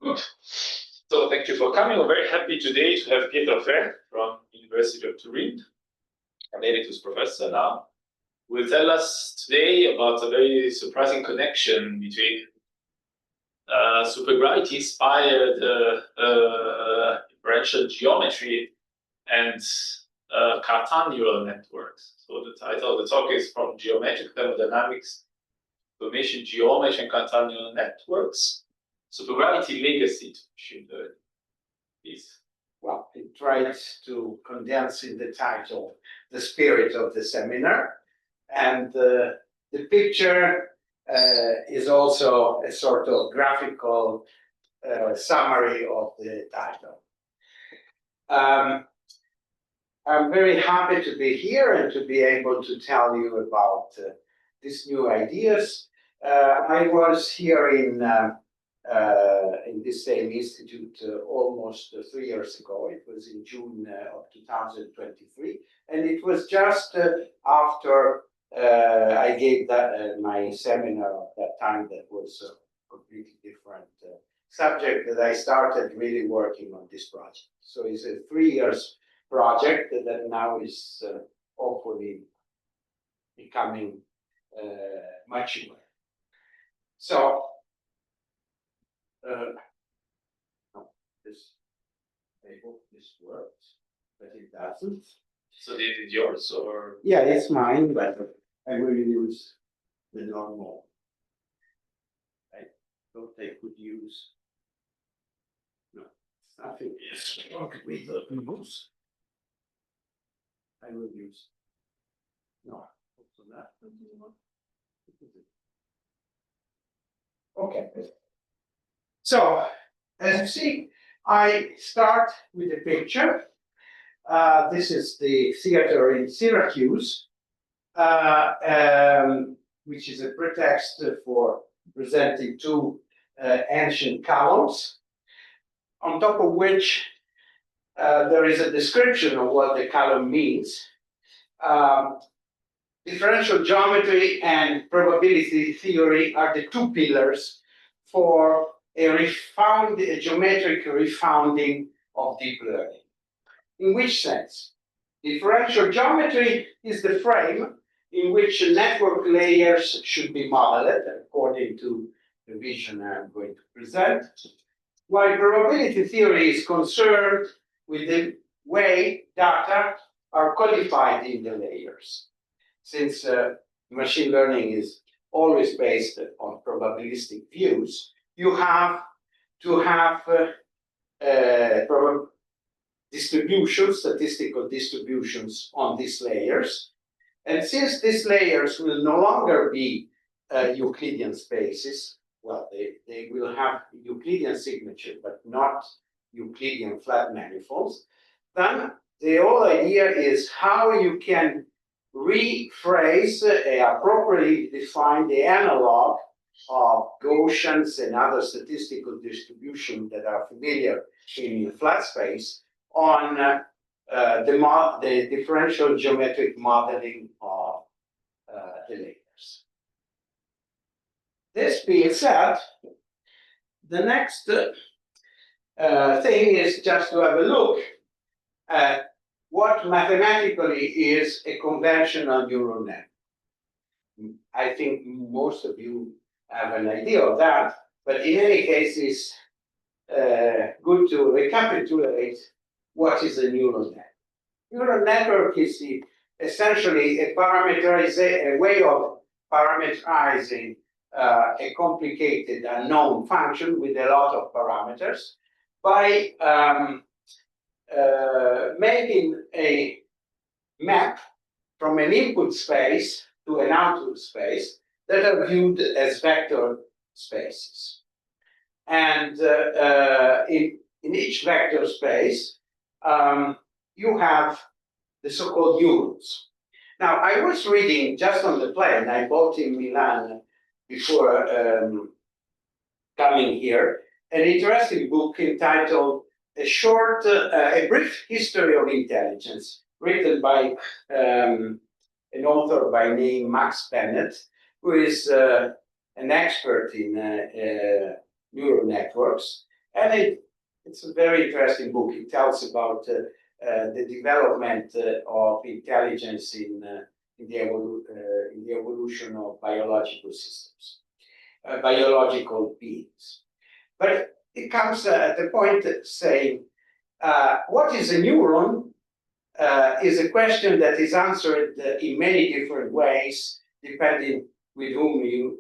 Good. So thank you for coming. We're very happy today to have Peter Fehr from University of Turin, emeritus professor now, who will tell us today about a very surprising connection between supergravity-inspired differential geometry and Cartan neural networks. So the title of the talk is From Geometric Thermodynamics, Information Geometry and Cartan neural networks. Supergravity legacy to machine learning. Please. Well, it tries to condense in the title the spirit of the seminar, and the picture is also a sort of graphical summary of the title. I'm very happy to be here and to be able to tell you about these new ideas. I was here in this same institute almost 3 years ago. It was in June of 2023, and it was just after I gave my seminar at that time that was a completely different subject that I started really working on this project. So it's a 3 years project that now is hopefully becoming mature. So I hope this works, but it doesn't. So this is yours, or? Yeah, it's mine, but I will use the normal. I thought I could use. No, nothing is wrong with the mouse. I will use. No, also that. Okay. So, as you see, I start with a picture. This is the theater in Syracuse, which is a pretext for presenting two ancient columns, on top of which there is a description of what the column means. Differential geometry and probability theory are the two pillars for a geometric refounding of deep learning. In which sense? Differential geometry is the frame in which network layers should be modeled, according to the vision I'm going to present, while probability theory is concerned with the way data are codified in the layers. Since machine learning is always based on probabilistic views, you have to have distributions, statistical distributions on these layers. And since these layers will no longer be Euclidean spaces, well, they will have Euclidean signature, but not Euclidean flat manifolds, then the whole idea is how you can rephrase appropriately define the analog of Gaussians and other statistical distributions that are familiar in flat space on the differential geometric modeling of the layers. This being said, the next thing is just to have a look at what mathematically is a conventional neural net. I think most of you have an idea of that, but in any case, it's good to recapitulate what is a neural net. Neural network is essentially a way of parameterizing a complicated unknown function with a lot of parameters by making a map from an input space to an output space that are viewed as vector spaces. And in each vector space, you have the so-called neurons. Now, I was reading just on the plane, I bought in Milan before coming here, an interesting book entitled A Brief History of Intelligence, written by an author by name MaxPlanck, who is an expert in neural networks. And it's a very interesting book. It tells about the development of intelligence in the evolution of biological systems, biological beings. But it comes at the point saying, what is a neuron is a question that is answered in many different ways, depending with whom you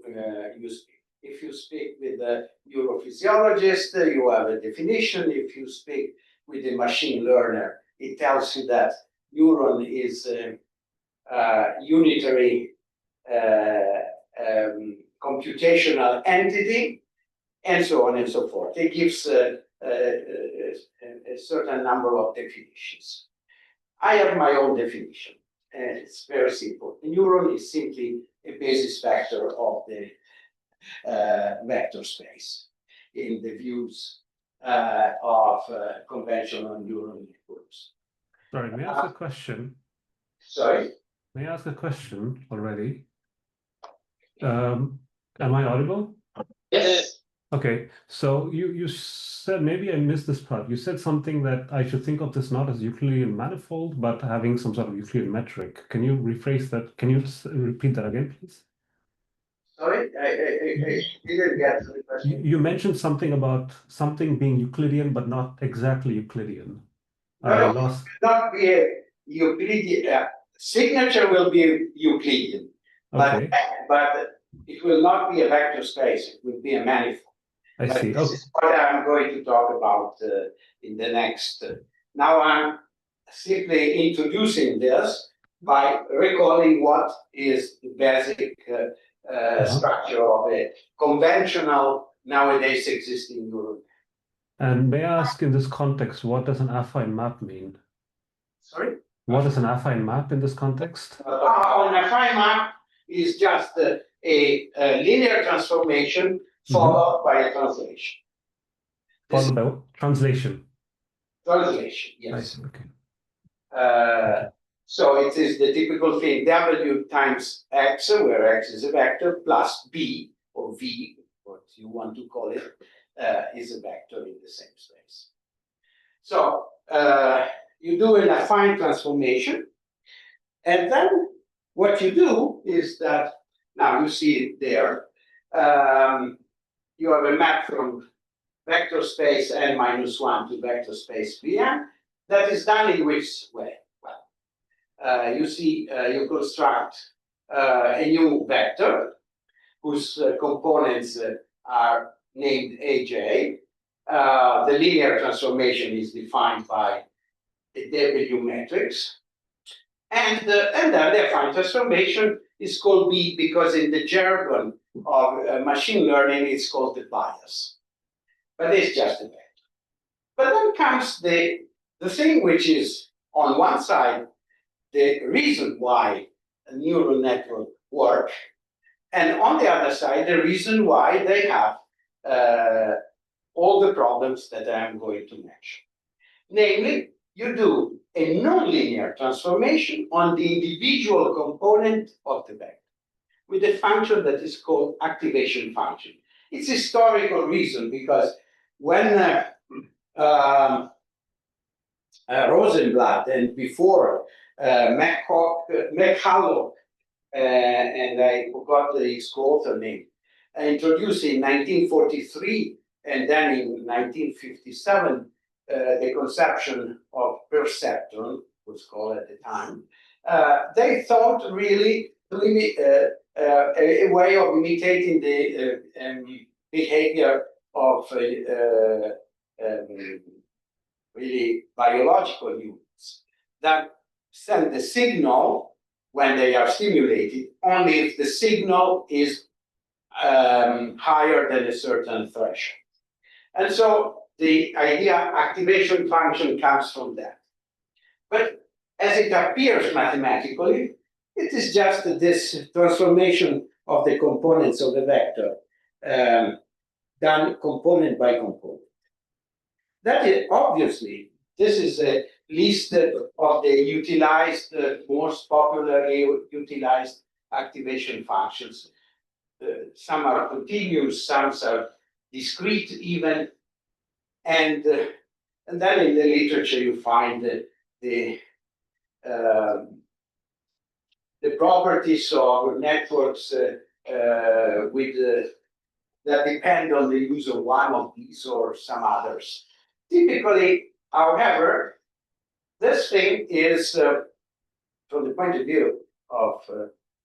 speak. If you speak with a neurophysiologist, you have a definition. If you speak with a machine learner, it tells you that neuron is a unitary computational entity, and so on and so forth. It gives a certain number of definitions. I have my own definition, and it's very simple. A neuron is simply a basis vector of the vector space in the views of conventional neural networks. Sorry, may I ask a question? Sorry? May I ask a question already? Am I audible? Yes. Okay, so you said, maybe I missed this part. You said something that I should think of this not as Euclidean manifold, but having some sort of Euclidean metric. Can you rephrase that? Can you repeat that again, please? Sorry, I didn't get the question. You mentioned something about something being Euclidean, but not exactly Euclidean. No, Lost. not be a Euclidean. Signature will be Euclidean, Okay, but it will not be a vector space. It will be a manifold. I But see. this Okay. is what I'm going to talk about in the next. Now I'm simply introducing this by recalling what is the basic structure of a conventional nowadays existing neuron. And may I ask in this context, what does an affine map mean? Sorry? What is an affine map in this context? An affine map is just a linear transformation followed by a translation. Followed by translation. Translation, I yes. see. Okay. So it is the typical thing, W times X, where X is a vector, plus B, or V, what you want to call it, is a vector in the same space. So you do an affine transformation, and then what you do is that, now you see it there, you have a map from vector space n-1 to vector space Vn. That is done in which way? Well, you see, you construct a new vector whose components are named Aj. The linear transformation is defined by a W matrix. And then the affine transformation is called B because in the jargon of machine learning, it's called the bias. But it's just a vector. But then comes the thing which is on one side, the reason why a neural network works, and on the other side, the reason why they have all the problems that I'm going to mention. Namely, you do a nonlinear transformation on the individual component of the vector with a function that is called activation function. It's historical reason because when Rosenblatt and before McCulloch, and I forgot his co-author name, introduced in 1943 and then in 1957 the conception of perceptron, was called at the time. They thought really a way of imitating the behavior of really biological units that send the signal when they are stimulated only if the signal is higher than a certain threshold. And so the idea activation function comes from that. But as it appears mathematically, it is just this transformation of the components of the vector done component by component. That is obviously, this is a list of the utilized, most popularly utilized activation functions. Some are continuous, some are discrete even. And then in the literature you find the properties of networks that depend on the use of one of these or some others. Typically, however, this thing is, from the point of view of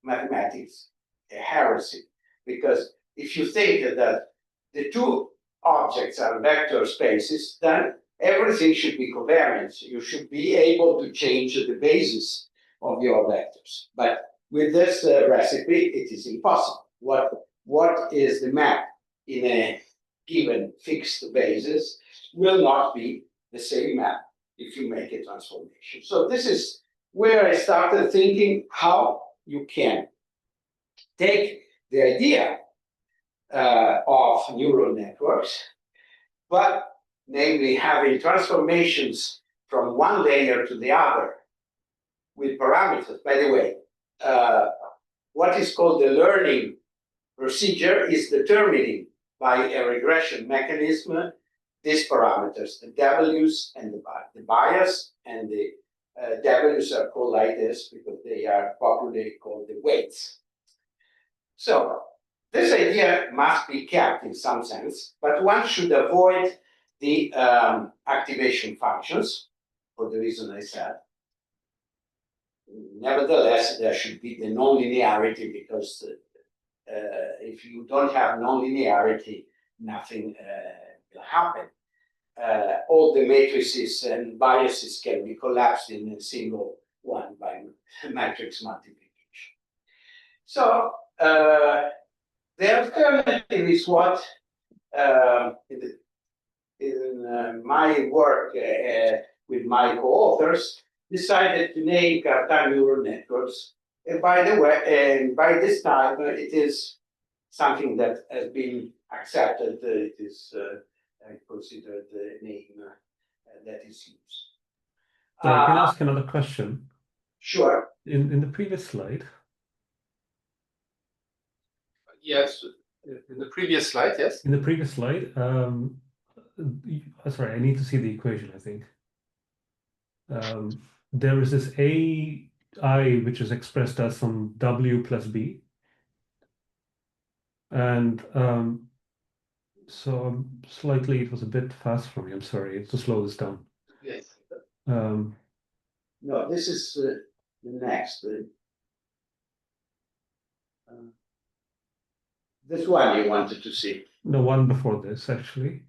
mathematics, a heresy. Because if you think that the two objects are vector spaces, then everything should be covariant. You should be able to change the basis of your vectors. But with this recipe, it is impossible. What is the map in a given fixed basis will not be the same map if you make a transformation. So this is where I started thinking how you can take the idea of neural networks, but namely having transformations from one layer to the other with parameters. By the way, what is called the learning procedure is determining by a regression mechanism these parameters, the W's and the bias, and the W's are called like this because they are popularly called the weights. So this idea must be kept in some sense, but one should avoid the activation functions for the reason I said. Nevertheless, there should be the nonlinearity because if you don't have nonlinearity, nothing will happen. All the matrices and biases can be collapsed in a single one by matrix multiplication. So the alternative is what in my work with my co-authors decided to name Cartan neural networks. And by the way, by this time, it is something that has been accepted. It is considered the name that is used. So I can ask another question. Sure. In the previous slide. Yes, in the previous slide, yes. In the previous slide, sorry, I need to see the equation, I think. There is this AEI, which is expressed as some W plus B. And so slightly, it was a bit fast for me. I'm sorry, to slow this down. Yes. No, this is the next. This one you wanted to see. The one before this, actually.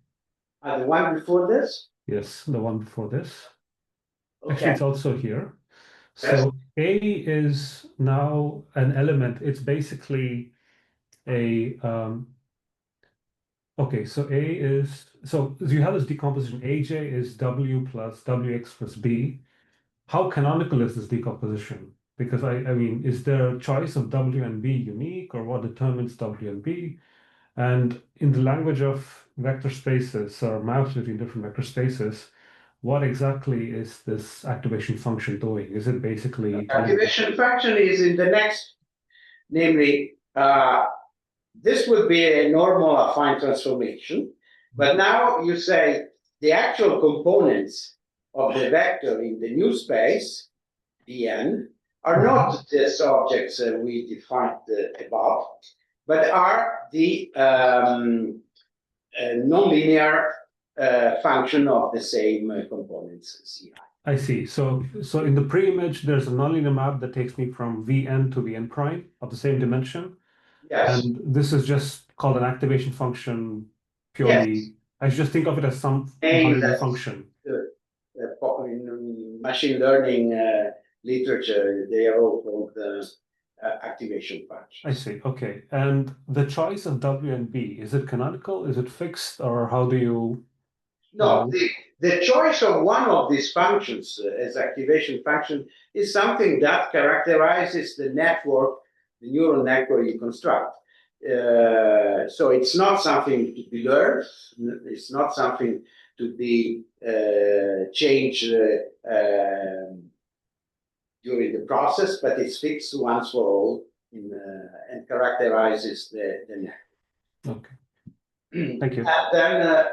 The one before this? Yes, the one before this. Okay. Actually, it's also here. So A is now an element. It's basically a okay, so A is so you have this decomposition. AJ is W plus WX plus B. How canonical is this decomposition? Because I mean, is there a choice of W and B unique, or what determines W and B? And in the language of vector spaces or maps between different vector spaces, what exactly is this activation function doing? Is it basically activation function is in the next, namely, this would be a normal affine transformation, but now you say the actual components of the vector in the new space, Pn, are not these objects we defined above, but are the nonlinear function of the same components, Ci. I see. So in the pre-image, there's a nonlinear map that takes me from Vn to Vn prime of the same dimension. Yes. And this is just called an activation function purely. Yes. I should just think of it as some nonlinear function. In machine learning literature, they are all called activation functions. I see. Okay. And the choice of W and B, is it canonical? Is it fixed? Or how do you... No, the choice of one of these functions as activation function is something that characterizes the network, the neural network you construct. So it's not something to be learned. It's not something to be changed during the process, but it's fixed once for all and characterizes the network. Okay. Thank you. And then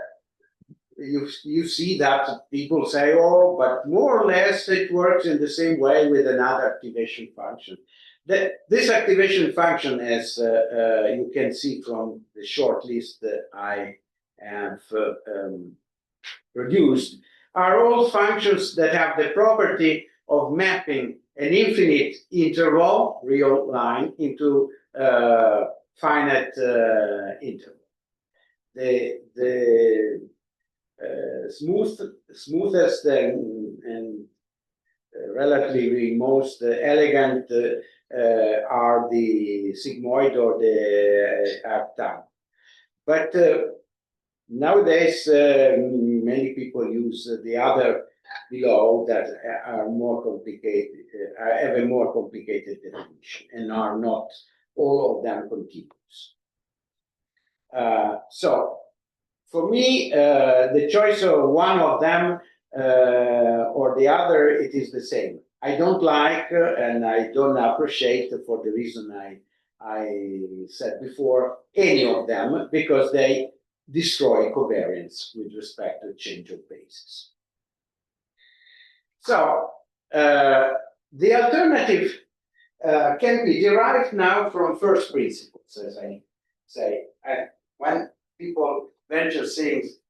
you see that people say, oh, but more or less it works in the same way with another activation function. This activation function, as you can see from the short list that I have produced, are all functions that have the property of mapping an infinite interval, real line, into finite interval. The smoothest and relatively most elegant are the sigmoid or the arctan. But nowadays, many people use the other below that are more complicated, have a more complicated definition, and are not all of them continuous. So, for me, the choice of one of them or the other, it is the same. I don't like and I don't appreciate, for the reason I said before, any of them, because they destroy covariance with respect to change of basis. So the alternative can be derived now from first principles, as I say. When people venture things,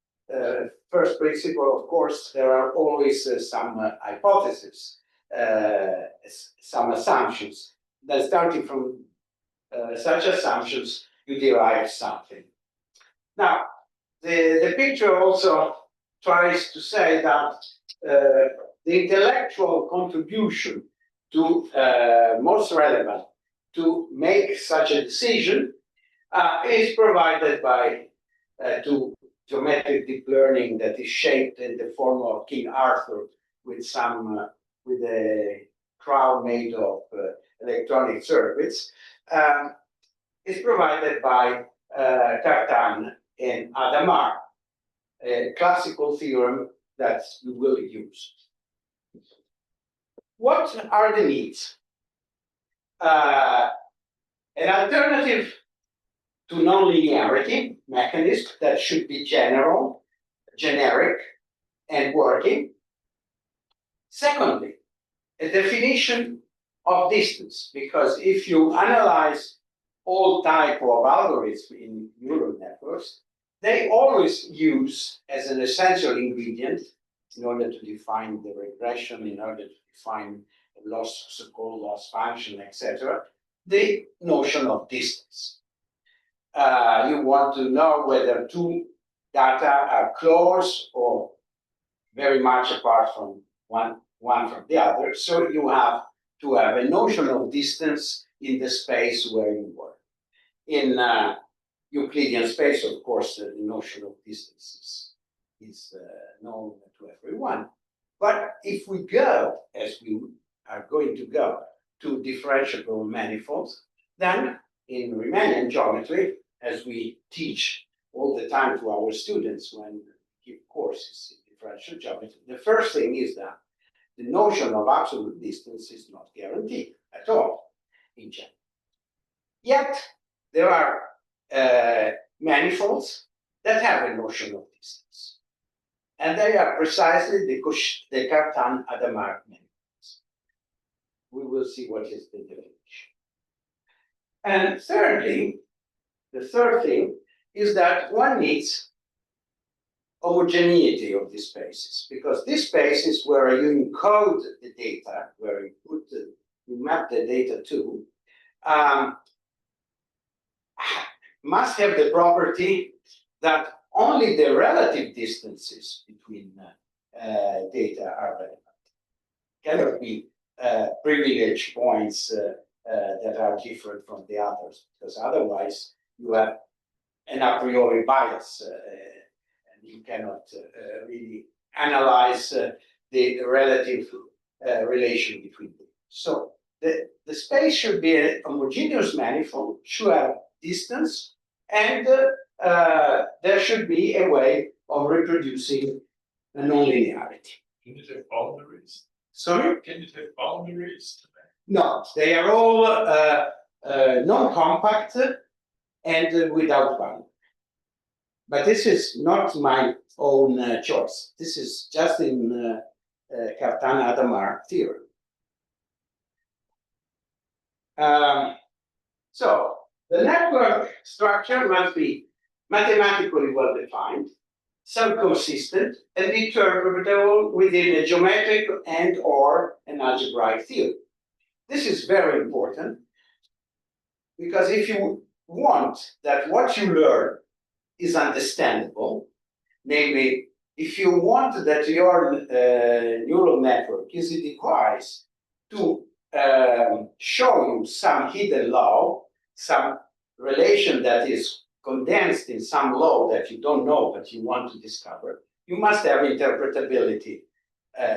first principle, of course, there are always some hypotheses, some assumptions. Then starting from such assumptions, you derive something. Now, the picture also tries to say that the intellectual contribution to most relevant to make such a decision is provided by to geometric deep learning that is shaped in the form of King Arthur with some with a crown made of electronic circuits, is provided by Cartan and Adamar, a classical theorem that we will use. What are the needs? An alternative to nonlinearity mechanism that should be general, generic, and working. Secondly, a definition of distance, because if you analyze all type of algorithms in neural networks, they always use as an essential ingredient in order to define the regression, in order to define a loss, so-called loss function, etc., the notion of distance. You want to know whether two data are close or very much apart from one from the other. So you have to have a notion of distance in the space where you work. In Euclidean space, of course, the notion of distance is known to everyone. But if we go, as we are going to go, to differentiable manifolds, then in Riemannian geometry, as we teach all the time to our students when we give courses in differential geometry, the first thing is that the notion of absolute distance is not guaranteed at all in general. Yet, there are manifolds that have a notion of distance. And they are precisely the Cartan-Adamar manifolds. We will see what is the definition. And thirdly, the third thing is that one needs homogeneity of these spaces, because these spaces where you encode the data, where you map the data to, must have the property that only the relative distances between data are relevant. Cannot be privileged points that are different from the others, because otherwise you have an a priori bias, and you cannot really analyze the relative relation between them. So the space should be a homogeneous manifold, should have distance, and there should be a way of reproducing a nonlinearity. Can you take boundaries? Sorry? Can you take boundaries? No, they are all non-compact and without boundary. But this is not my own choice. This is just in Cartan-Hadamard theorem. So the network structure must be mathematically well defined, self-consistent, and interpretable within a geometric and/or an algebraic theory. This is very important because if you want that what you learn is understandable, namely, if you want that your neural network is a device to show you some hidden law, some relation that is condensed in some law that you don't know but you want to discover, you must have interpretability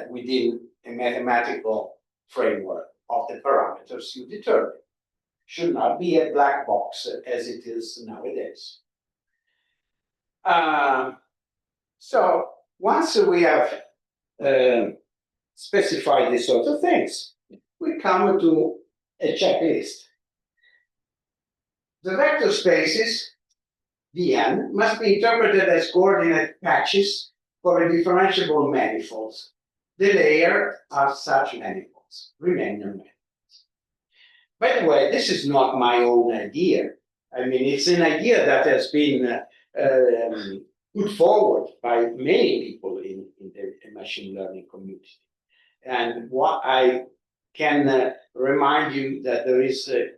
within a mathematical framework of the parameters you determine. Should not be a black box as it is nowadays. So once we have specified these sort of things, we come to a checklist. The vector spaces, Vn, must be interpreted as coordinate patches for a differentiable manifolds. The layer are such manifolds, Riemannian manifolds. By the way, this is not my own idea. I mean, it's an idea that has been put forward by many people in the machine learning community. And what I can remind you that there is a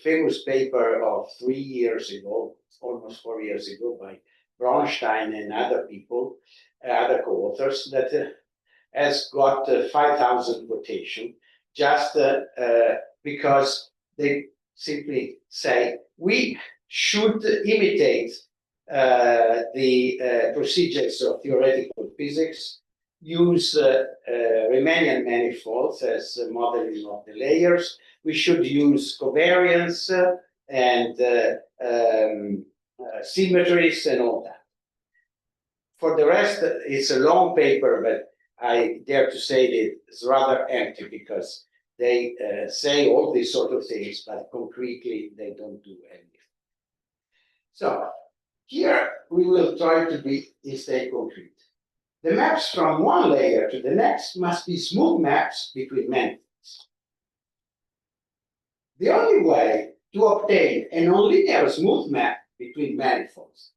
famous paper of 3 years ago, almost 4 years ago, by Braunstein and other people, other co-authors, that has got 5,000 quotation, just because they simply say, we should imitate the procedures of theoretical physics, use Riemannian manifolds as modeling of the layers. We should use covariance and symmetries and all that. For the rest, it's a long paper, but I dare to say that it's rather empty because they say all these sort of things, but concretely they don't do anything. So here we will try to stay concrete. The maps from one layer to the next must be smooth maps between manifolds. The only way to obtain a nonlinear smooth map between manifolds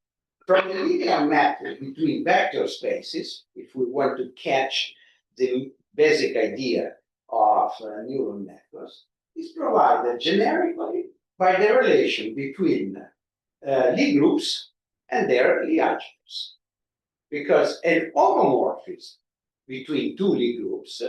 from the linear map between vector spaces, if we want to catch the basic idea of neural networks, is provided generically by the relation between Lie groups and their Lie algebras. Because an homomorphism between two Lie groups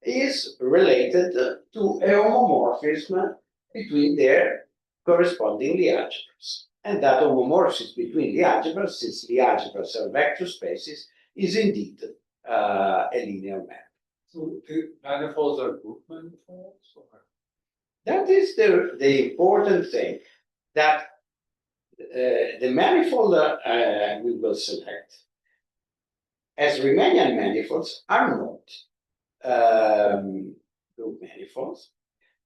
is related to a homomorphism between their corresponding Lie algebras. And that homomorphism between Lie algebras, since Lie algebras are vector spaces, is indeed a linear map. So the manifolds are group manifolds? Or? That is the important thing, that the manifold we will select as Riemannian manifolds are not group manifolds,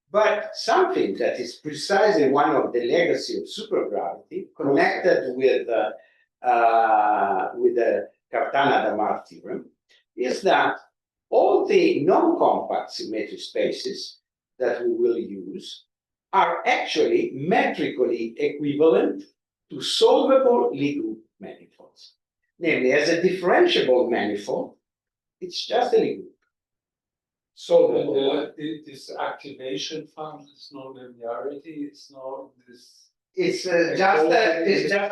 but something that is precisely one of the legacy of supergravity connected with the Cartan-Hadamard theorem is that all the non-compact symmetric spaces that we will use are actually metrically equivalent to solvable Lie group manifolds. Namely, as a differentiable manifold, it's just a Lie group. So this activation function is no linearity, it's no this. It's just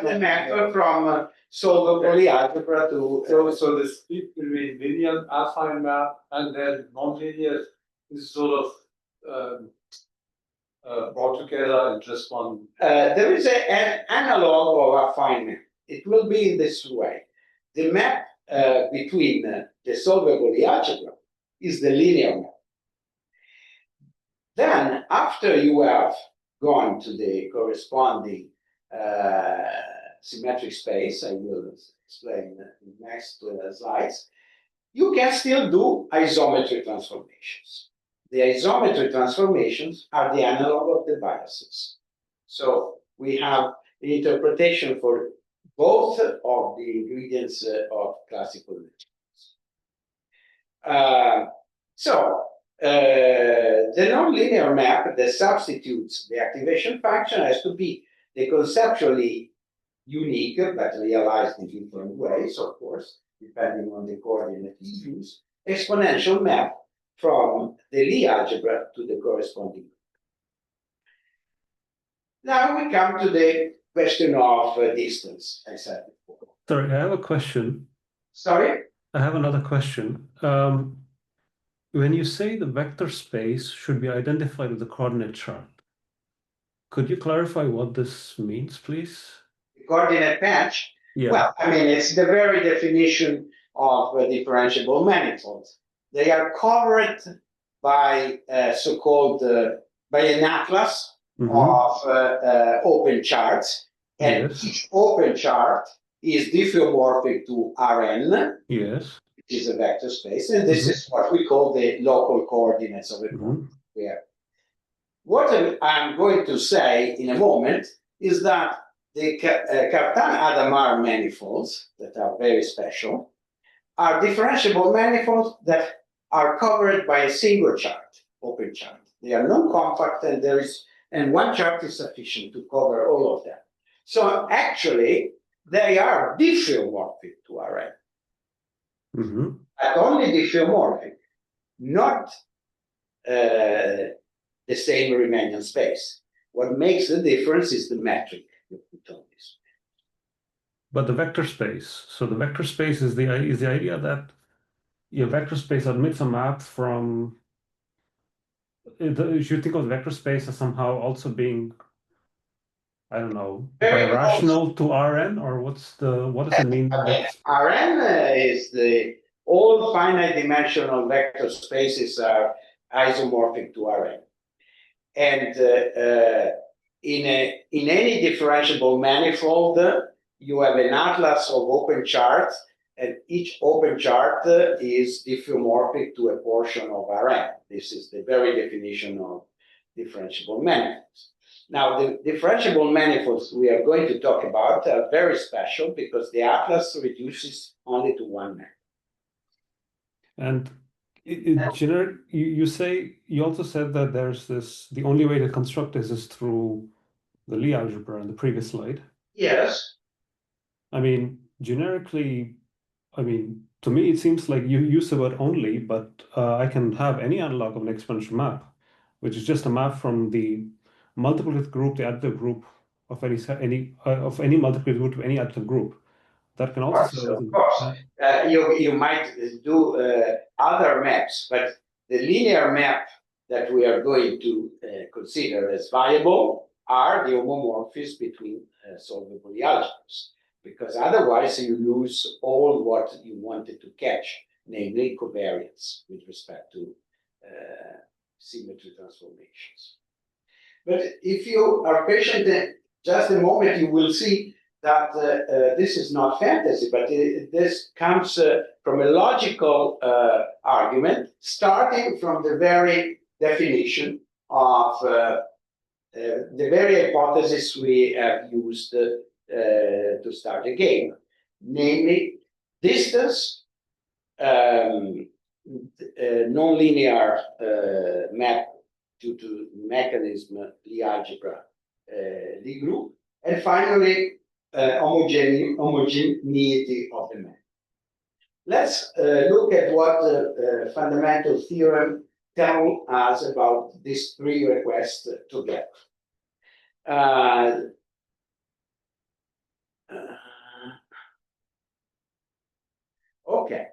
a method from solvable Lie algebra to So the split between linear affine map and then nonlinear is sort of brought together in just one. there is an analog of affine map. It will be in this way. The map between the solvable Lie algebra is the linear map. Then, after you have gone to the corresponding symmetric space, I will explain in the next slides, you can still do isometry transformations. The isometry transformations are the analog of the biases. So we have an interpretation for both of the ingredients of classical mechanics. The nonlinear map that substitutes the activation function has to be the conceptually unique, but realized in different ways, of course, depending on the coordinate you use, exponential map from the Lie algebra to the corresponding. Now we come to the question of distance, I said before. Sorry, I have a question. Sorry? I have another question. When you say the vector space should be identified with the coordinate chart, could you clarify what this means, please? The coordinate patch? Yeah. Well, I mean, it's the very definition of differentiable manifolds. They are covered by so-called by an atlas of open charts, and Yes. each open chart is diffeomorphic to Rn. Yes. Is a vector space, and this is what we call the local coordinates of a point. What I'm going to say in a moment is that the Cartan-Hadamard manifolds, that are very special, are differentiable manifolds that are covered by a single chart, open chart. They are non-compact, and one chart is sufficient to cover all of them. So actually, they are diffeomorphic to Rn. But only diffeomorphic, not the same Riemannian space. What makes the difference is the metric you put on this. But the vector space. So the vector space is the idea that your vector space admits a map from. You should think of vector space as somehow also being, I don't know, birational to Rn, or what does it mean? Rn is all finite dimensional vector spaces are isomorphic to Rn. And in any differentiable manifold, you have an atlas of open charts, and each open chart is diffeomorphic to a portion of Rn. This is the very definition of differentiable manifolds. Now, the differentiable manifolds we are going to talk about are very special because the atlas reduces only to one map. And you also said that there's the only way to construct this is through the Lie algebra in the previous slide. Yes. I mean, generically, to me, it seems like you use the word only, but I can have any analog of an exponential map, which is just a map from the multiplicative group, the additive group of any multiplicative group to any additive group. That can also. Of course. You might do other maps, but the linear map that we are going to consider as viable are the homomorphisms between solvable algebras, because otherwise you lose all what you wanted to catch, namely covariance with respect to symmetry transformations. But if you are patient, just a moment, you will see that this is not fantasy, but this comes from a logical argument, starting from the very definition of the very hypothesis we have used to start the game, namely distance, nonlinear map due to mechanism, Lie algebra, Lie group, and finally homogeneity of the map. Let's look at what the fundamental theorem tells us about these three requests together. Okay.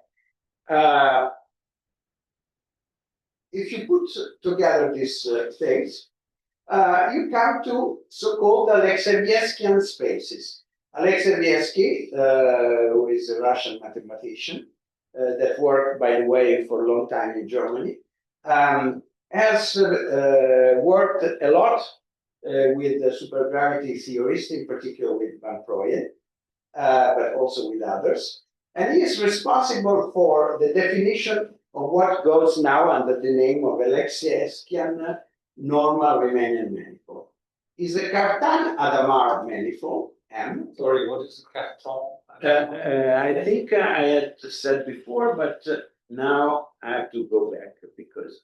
If you put together these things, you come to so-called Alexeyevskian spaces. Alexeyevsky, who is a Russian mathematician that worked, by the way, for a long time in Germany, has worked a lot with the supergravity theorists, in particular with Van Proyen, but also with others. And he is responsible for the definition of what goes now under the name of Alexeyevskian normal Riemannian manifold. Is a Cartan-Hadamard manifold M. Sorry, what is the Cartan? I think I had said before, but now I have to go back because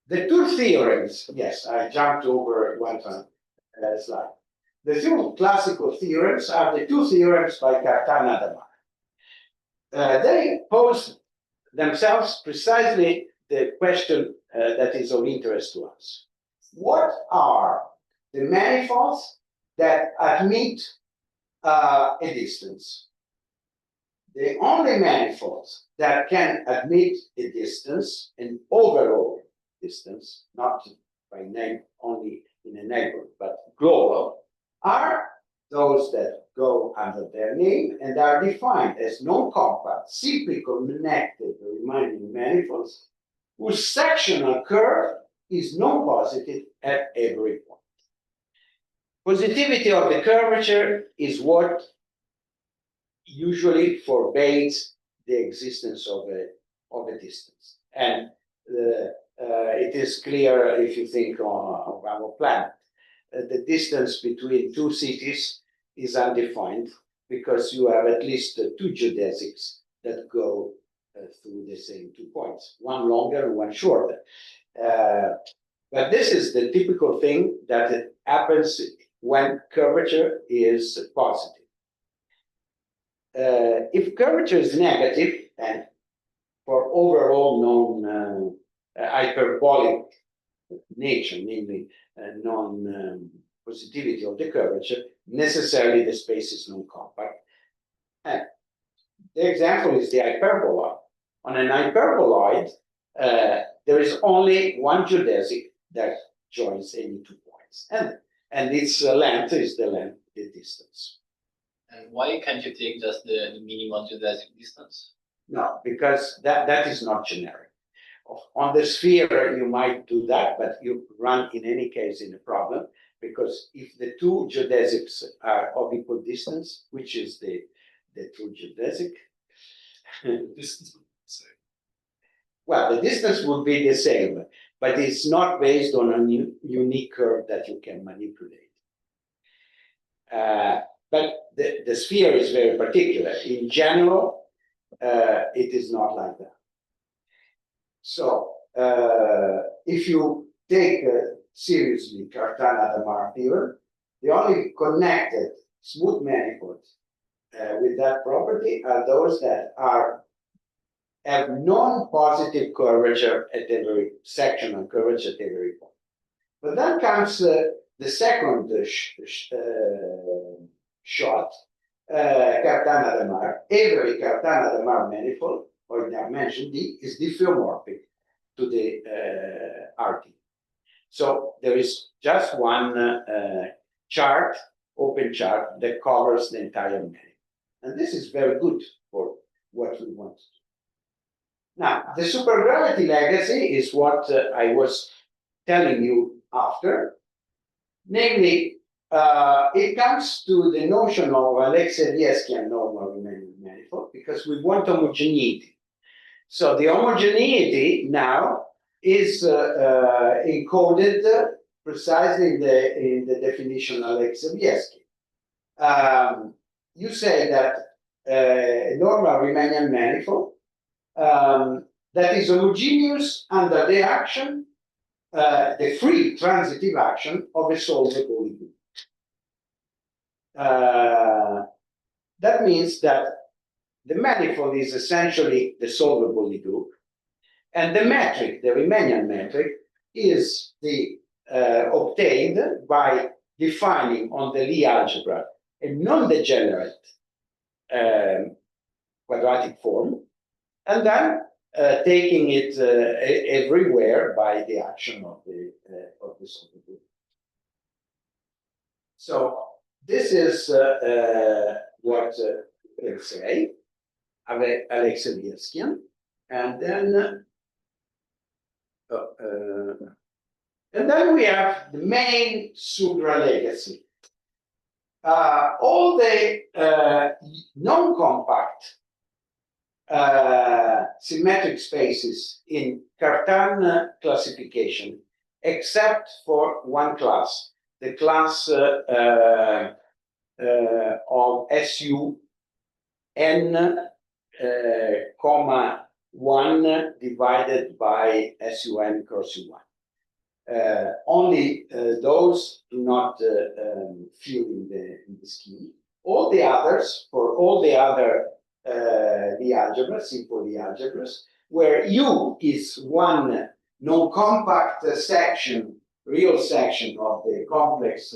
the two theorems, yes, I jumped over one slide. The two classical theorems are the two theorems by Cartan-Hadamard. They pose themselves precisely the question that is of interest to us. What are the manifolds that admit a distance? The only manifolds that can admit a distance, an overall distance, not by name only in a neighborhood, but global, are those that go under their name and are defined as non-compact, simply connected Riemannian manifolds whose sectional curve is non-positive at every point. Positivity of the curvature is what usually forbids the existence of a distance. And it is clear if you think of our planet. The distance between two cities is undefined because you have at least two geodesics that go through the same 2 points, one longer and one shorter. But this is the typical thing that happens when curvature is positive. If curvature is negative, and for overall non-hyperbolic nature, namely non-positivity of the curvature, necessarily the space is non-compact. And the example is the hyperboloid. On an hyperboloid, there is only one geodesic that joins any 2 points, and its length is the distance. And why can't you take just the minimum geodesic distance? No, because that is not generic. On the sphere, you might do that, but you run in any case in a problem, because if the two geodesics are of equal distance, which is the true geodesic, Distance would be the same. well, the distance would be the same, but it's not based on a unique curve that you can manipulate. But the sphere is very particular. In general, it is not like that. So, if you take seriously Cartan-Hadamard theorem, the only connected smooth manifolds with that property are those that have non-positive curvature at every sectional curvature at every point. But then comes the second shot, Cartan-Hadamard. Every Cartan-Hadamard manifold or dimension D is diffeomorphic to the RT. So there is just one chart, open chart, that covers the entire manifold. And this is very good for what we want to do. Now, the supergravity legacy is what I was telling you after. Namely, it comes to the notion of Alexeyevskian normal Riemannian manifold because we want homogeneity. So the homogeneity now is encoded precisely in the definition of Alexeyevsky. You say that a normal Riemannian manifold that is homogeneous under the action, the free transitive action of a solvable group. That means that the manifold is essentially the solvable group, and the metric, the Riemannian metric, is obtained by defining on the Lie algebra a non-degenerate quadratic form, and then taking it everywhere by the action of the solvable group. So this is what we'll say, Alexeyevskian, and then we have the main Sugra legacy. All the non-compact symmetric spaces in Cartan classification, except for one class, the class of SU n comma 1 divided by SUN cross U1. Only those do not fill in the scheme. All the others, for all the other Lie algebras, simple Lie algebras, where U is one non-compact section, real section of the complex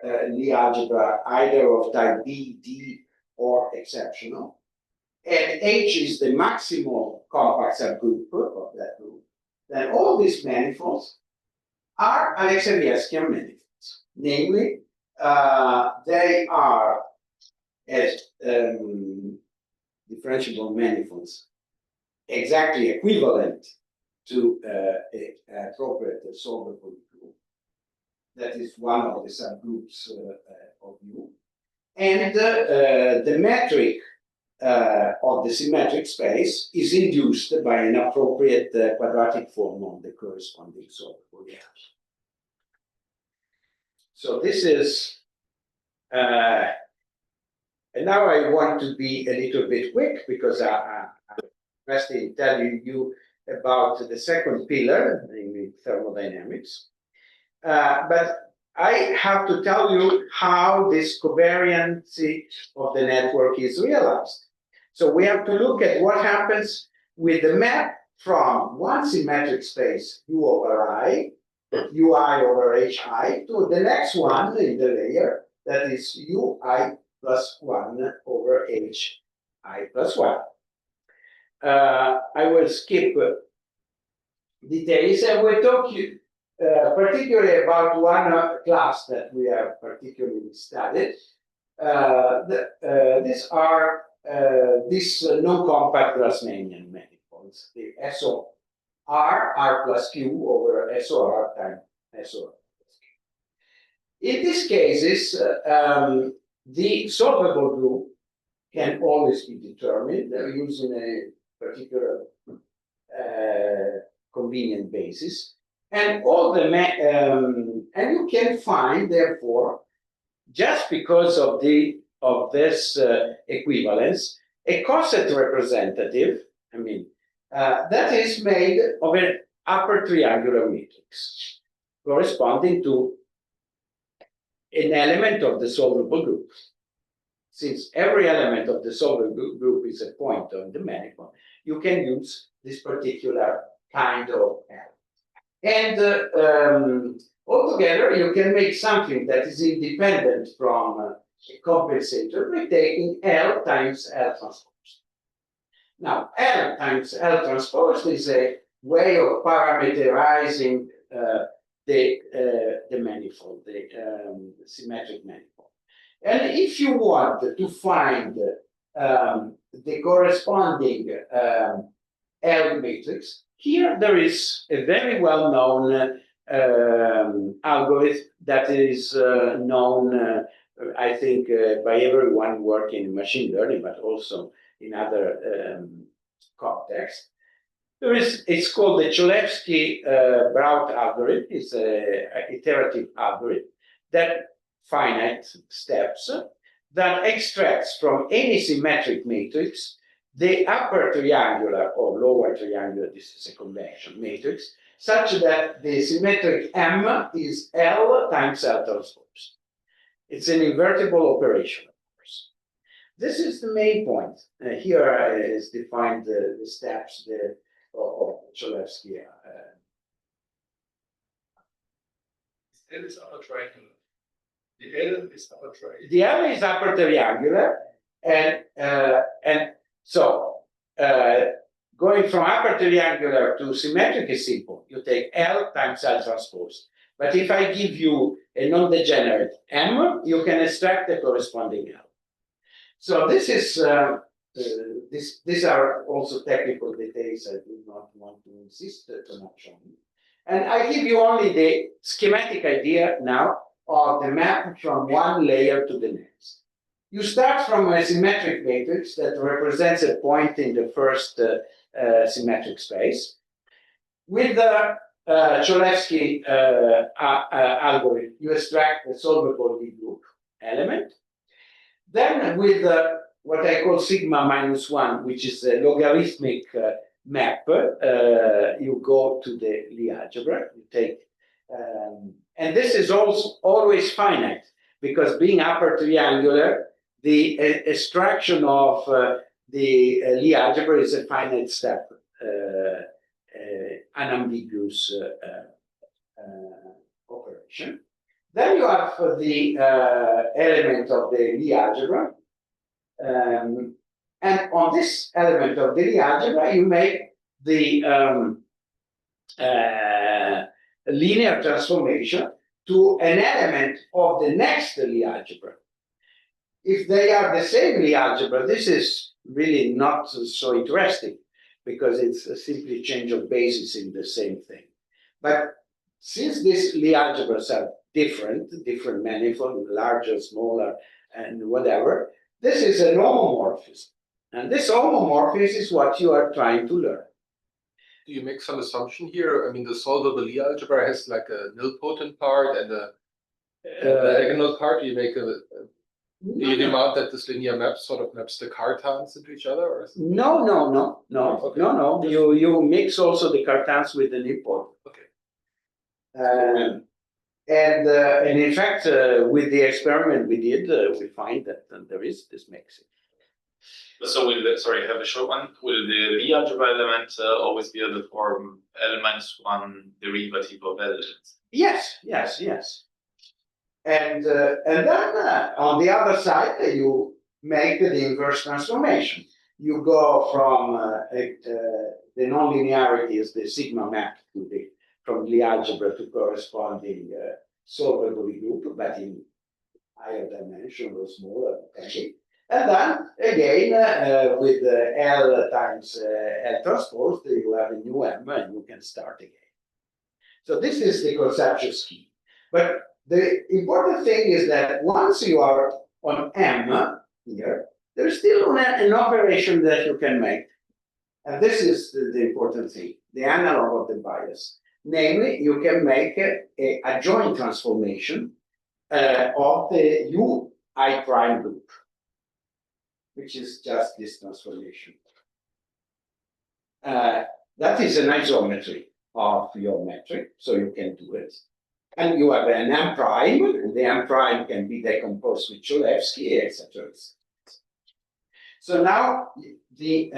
Lie algebra, either of type B, D, or exceptional, and H is the maximal compact subgroup of that group, then all these manifolds are Alexandrian manifolds. Namely, they are as differentiable manifolds exactly equivalent to an appropriate solvable group. That is one of the subgroups of U. And the metric of the symmetric space is induced by an appropriate quadratic form of the corresponding solvable layers. So this is, and now I want to be a little bit quick because I'm interested in telling you about the second pillar, namely thermodynamics. But I have to tell you how this covariancy of the network is realized. So we have to look at what happens with the map from one symmetric space, U over I, UI over HI, to the next one in the layer, that is UI plus 1 over HI plus 1. I will skip details and we'll talk particularly about one class that we have particularly studied. These are non-compact Grassmannian manifolds, the SOR, R plus Q over SOR times SOR. In these cases, the solvable group can always be determined using a particular convenient basis. And all the and you can find, therefore, just because of this equivalence, a coset representative. I mean, that is made of an upper triangular matrix corresponding to an element of the solvable group. Since every element of the solvable group is a point on the manifold, you can use this particular kind of element. And altogether, you can make something that is independent from a compensator by taking L times L transpose. Now, L times L transpose is a way of parameterizing the manifold, the symmetric manifold. And if you want to find the corresponding L matrix, here there is a very well-known algorithm that is known, I think, by everyone working in machine learning, but also in other contexts. It's called the Cholesky-Brout algorithm. It's an iterative algorithm that finite steps that extracts from any symmetric matrix the upper triangular or lower triangular, this is a convection matrix, such that the symmetric M is L times L transpose. It's an invertible operation, of course. This is the main point. Here is defined the steps of Cholesky. L is upper triangular. The L is upper triangular. The L is upper triangular, and so going from upper triangular to symmetric is simple. You take L times L transpose. But if I give you a non-degenerate M, you can extract the corresponding L. So this is these are also technical details I do not want to insist too much on. And I give you only the schematic idea now of the map from one layer to the next. You start from a symmetric matrix that represents a point in the first symmetric space. With the Cholesky algorithm, you extract the solvable Lie group element. Then with what I call sigma -1, which is a logarithmic map, you go to the Lie algebra, you take, and this is also always finite, because being upper triangular, the extraction of the Lie algebra is a finite step, unambiguous operation. Then you have the element of the Lie algebra, and on this element of the Lie algebra, you make the linear transformation to an element of the next Lie algebra. If they are the same Lie algebra, this is really not so interesting, because it's a simply change of basis in the same thing. But since these Lie algebras are different manifold, larger, smaller, and whatever, this is an homomorphism. And this homomorphism is what you are trying to learn. Do you make some assumption here? I mean, the solvable Lie algebra has like a nilpotent part and a diagonal part. Do you make do you demand that this linear map sort of maps the cartons into each other? Or no. Okay. No. You mix also the cartons with the nilpotent. Okay. And in fact, with the experiment we did, we find that there is this mixing. So sorry, I have a short one. Will the Lie algebra element always be of the form L-1 derivative of L? Yes. And then on the other side, you make the inverse transformation. You go from the nonlinearity is the sigma map to from Lie algebra to corresponding solvable group, but in higher dimension or smaller. Okay. And then again, with L times L transpose, you have a new M and you can start again. So this is the conceptual scheme. But the important thing is that once you are on M here, there's still an operation that you can make. And this is the important thing, the analog of the bias. Namely, you can make a adjoint transformation of the UI prime group, which is just this transformation. That is an isometry of your metric, so you can do it. And you have an M prime, and the M prime can be decomposed with Cholesky, etc. So now the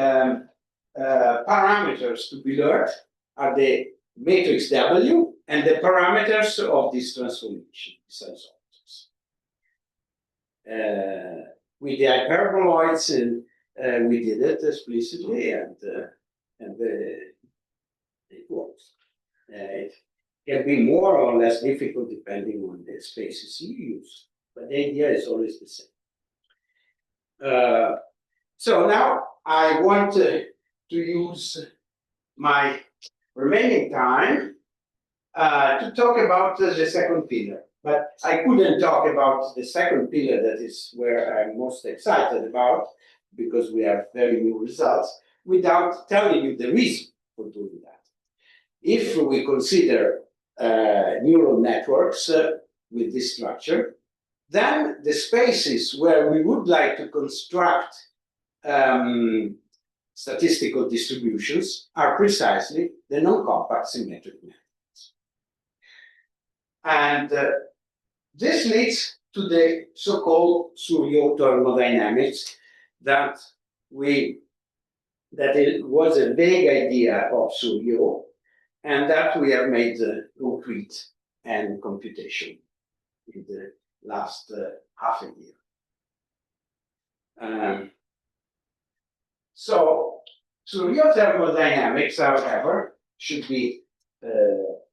parameters to be learned are the matrix W and the parameters of this transformation, these isometries. With the hyperboloids, we did it explicitly, and it works. It can be more or less difficult depending on the spaces you use, but the idea is always the same. So now I want to use my remaining time to talk about the second pillar. But I couldn't talk about the second pillar, that is where I'm most excited about, because we have very new results, without telling you the reason for doing that. If we consider neural networks with this structure, then the spaces where we would like to construct statistical distributions are precisely the non-compact symmetric networks. And this leads to the so-called Suryo thermodynamics that it was a vague idea of Suryo, and that we have made concrete and computation in the last half a year. So Suryo thermodynamics, however, should be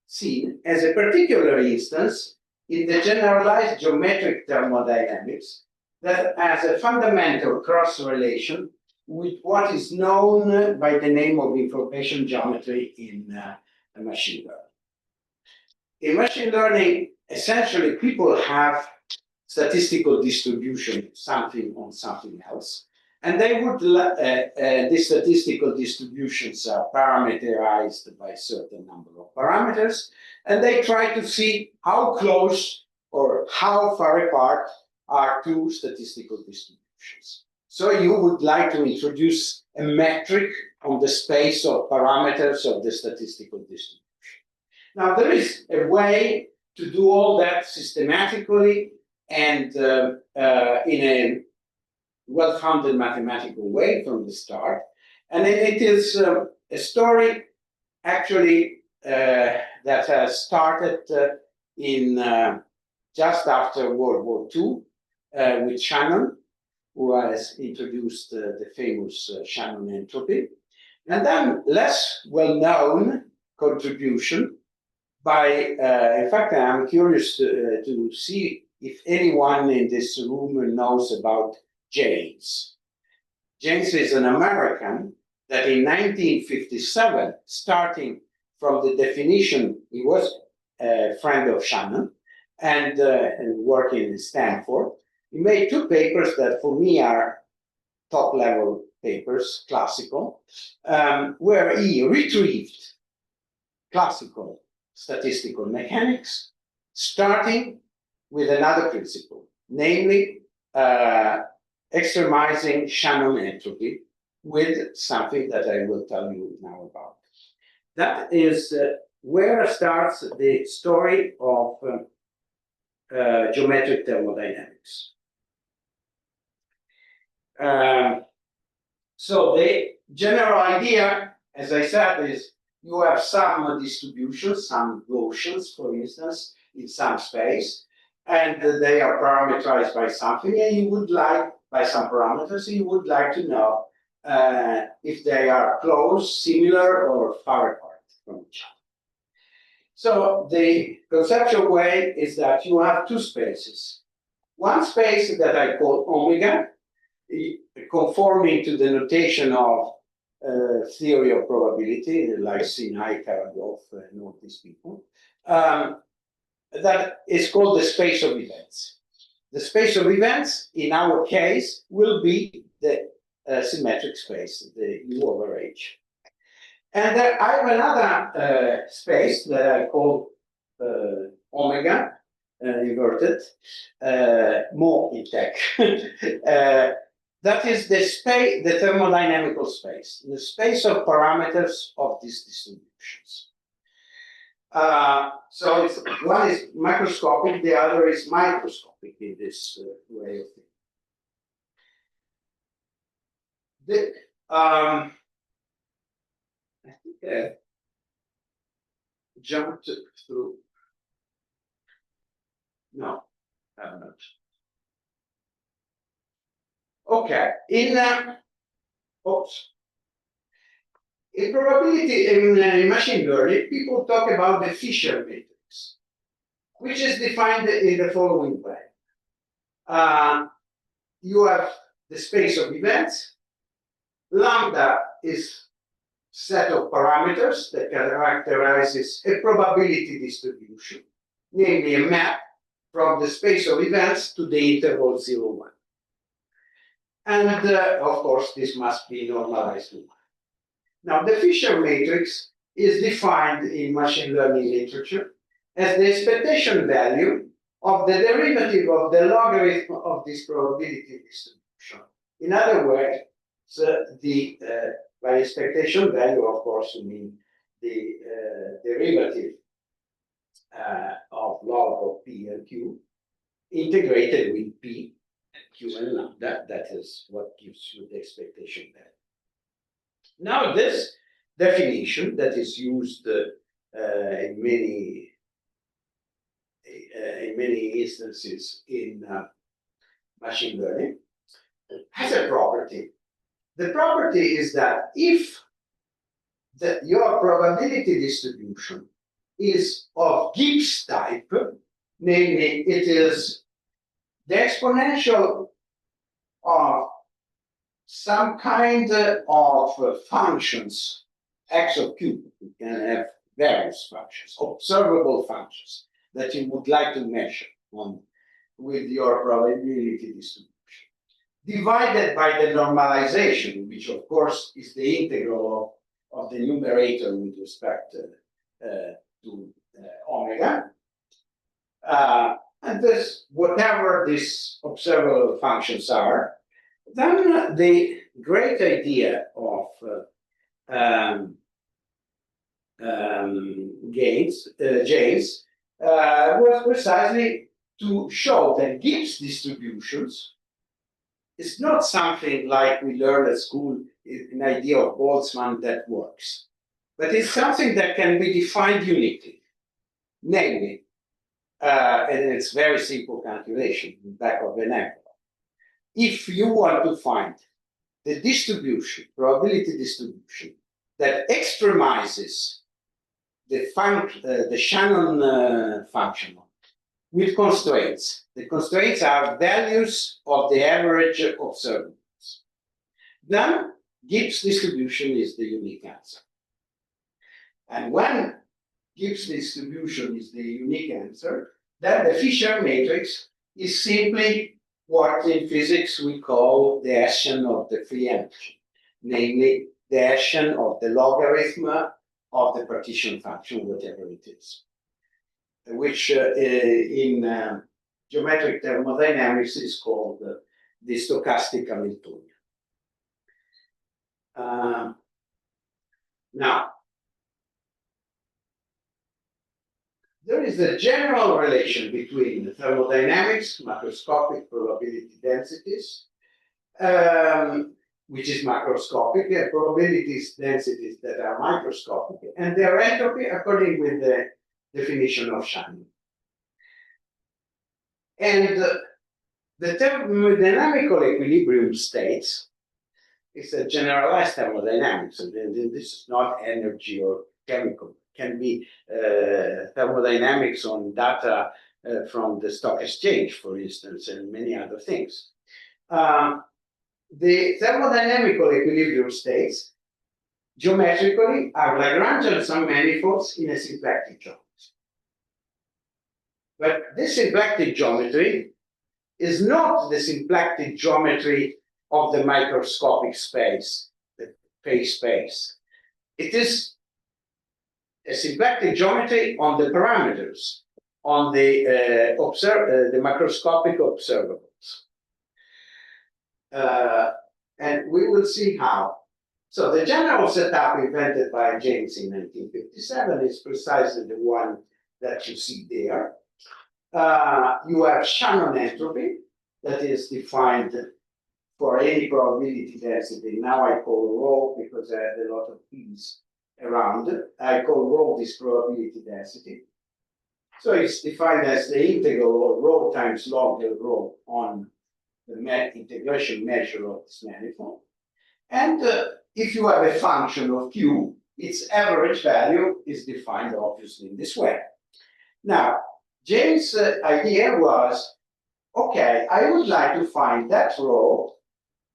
seen as a particular instance in the generalized geometric thermodynamics that has a fundamental cross-relation with what is known by the name of information geometry in machine learning. In machine learning, essentially, people have statistical distribution, something on something else, and they would these statistical distributions are parameterized by a certain number of parameters, and they try to see how close or how far apart are two statistical distributions. So you would like to introduce a metric on the space of parameters of the statistical distribution. Now, there is a way to do all that systematically and in a well-founded mathematical way from the start. And it is a story actually that has started in just after World War II with Shannon, who has introduced the famous Shannon entropy, and then less well-known contribution by, in fact, I'm curious to see if anyone in this room knows about James. James is an American that in 1957, starting from the definition, he was a friend of Shannon and working in Stanford. He made two papers that for me are top-level papers, classical, where he retrieved classical statistical mechanics, starting with another principle, namely extremizing Shannon entropy with something that I will tell you now about. That is where starts the story of geometric thermodynamics. So the general idea, as I said, is you have some distributions, some Gaussians, for instance, in some space, and they are parameterized by something, and you would like, by some parameters, you would like to know if they are close, similar, or far apart from each other. So the conceptual way is that you have two spaces. One space that I call omega, conforming to the notation of theory of probability, like Sinai, Karagoff, and all these people, that is called the space of events. The space of events, in our case, will be the symmetric space, the U over H. And I have another space that I call omega, inverted, more in tech. That is the space, the thermodynamical space, the space of parameters of these distributions. So one is macroscopic, the other is microscopic in this way of thinking. I think I jumped through. No, I have not. Okay, in probability, in machine learning, people talk about the Fisher matrix, which is defined in the following way. You have the space of events. Lambda is set of parameters that characterizes a probability distribution, namely a map from the space of events to the interval 0, 1. And of course, this must be normalized to 1. Now, the Fisher matrix is defined in machine learning literature as the expectation value of the derivative of the logarithm of this probability distribution. In other words, by expectation value, of course, you mean the derivative of log of P and Q integrated with P, Q, and lambda. That is what gives you the expectation value. Now, this definition that is used in many instances in machine learning has a property. The property is that if your probability distribution is of Gibbs type, namely it is the exponential of some kind of functions, x of q. You can have various functions, observable functions that you would like to measure with your probability distribution, divided by the normalization, which of course is the integral of the numerator with respect to omega. and this, whatever these observable functions are, then the great idea of James was precisely to show that Gibbs distributions is not something like we learned at school, an idea of Boltzmann that works, but it's something that can be defined uniquely. Namely, and it's very simple calculation in the back of an envelope. If you want to find the distribution, probability distribution, that extremizes the Shannon function with constraints. The constraints are values of the average observables. Then Gibbs distribution is the unique answer. And when Gibbs distribution is the unique answer, then the Fisher matrix is simply what in physics we call the Hessian of the free energy, namely the Hessian of the logarithm of the partition function, whatever it is, which in geometric thermodynamics is called the stochastic Hamiltonian. Now, there is a general relation between thermodynamics, macroscopic probability densities, which is macroscopic, and probabilities densities that are microscopic, and their entropy according with the definition of Shannon. And the thermodynamical equilibrium states is a generalized thermodynamics, and this is not energy or chemical. It can be thermodynamics on data from the stock exchange, for instance, and many other things. The thermodynamical equilibrium states geometrically are Lagrangian sum manifolds in a symplectic geometry. But this symplectic geometry is not the symplectic geometry of the microscopic space, the phase space. It is a symplectic geometry on the parameters, on the macroscopic observables. And we will see how. So the general setup invented by James in 1957 is precisely the one that you see there. You have Shannon entropy that is defined for any probability density. Now I call rho because I had a lot of p's around. I call rho this probability density. So it's defined as the integral of rho times log del rho on the integration measure of this manifold. And if you have a function of Q, its average value is defined obviously in this way. Now, James' idea was, okay, I would like to find that rho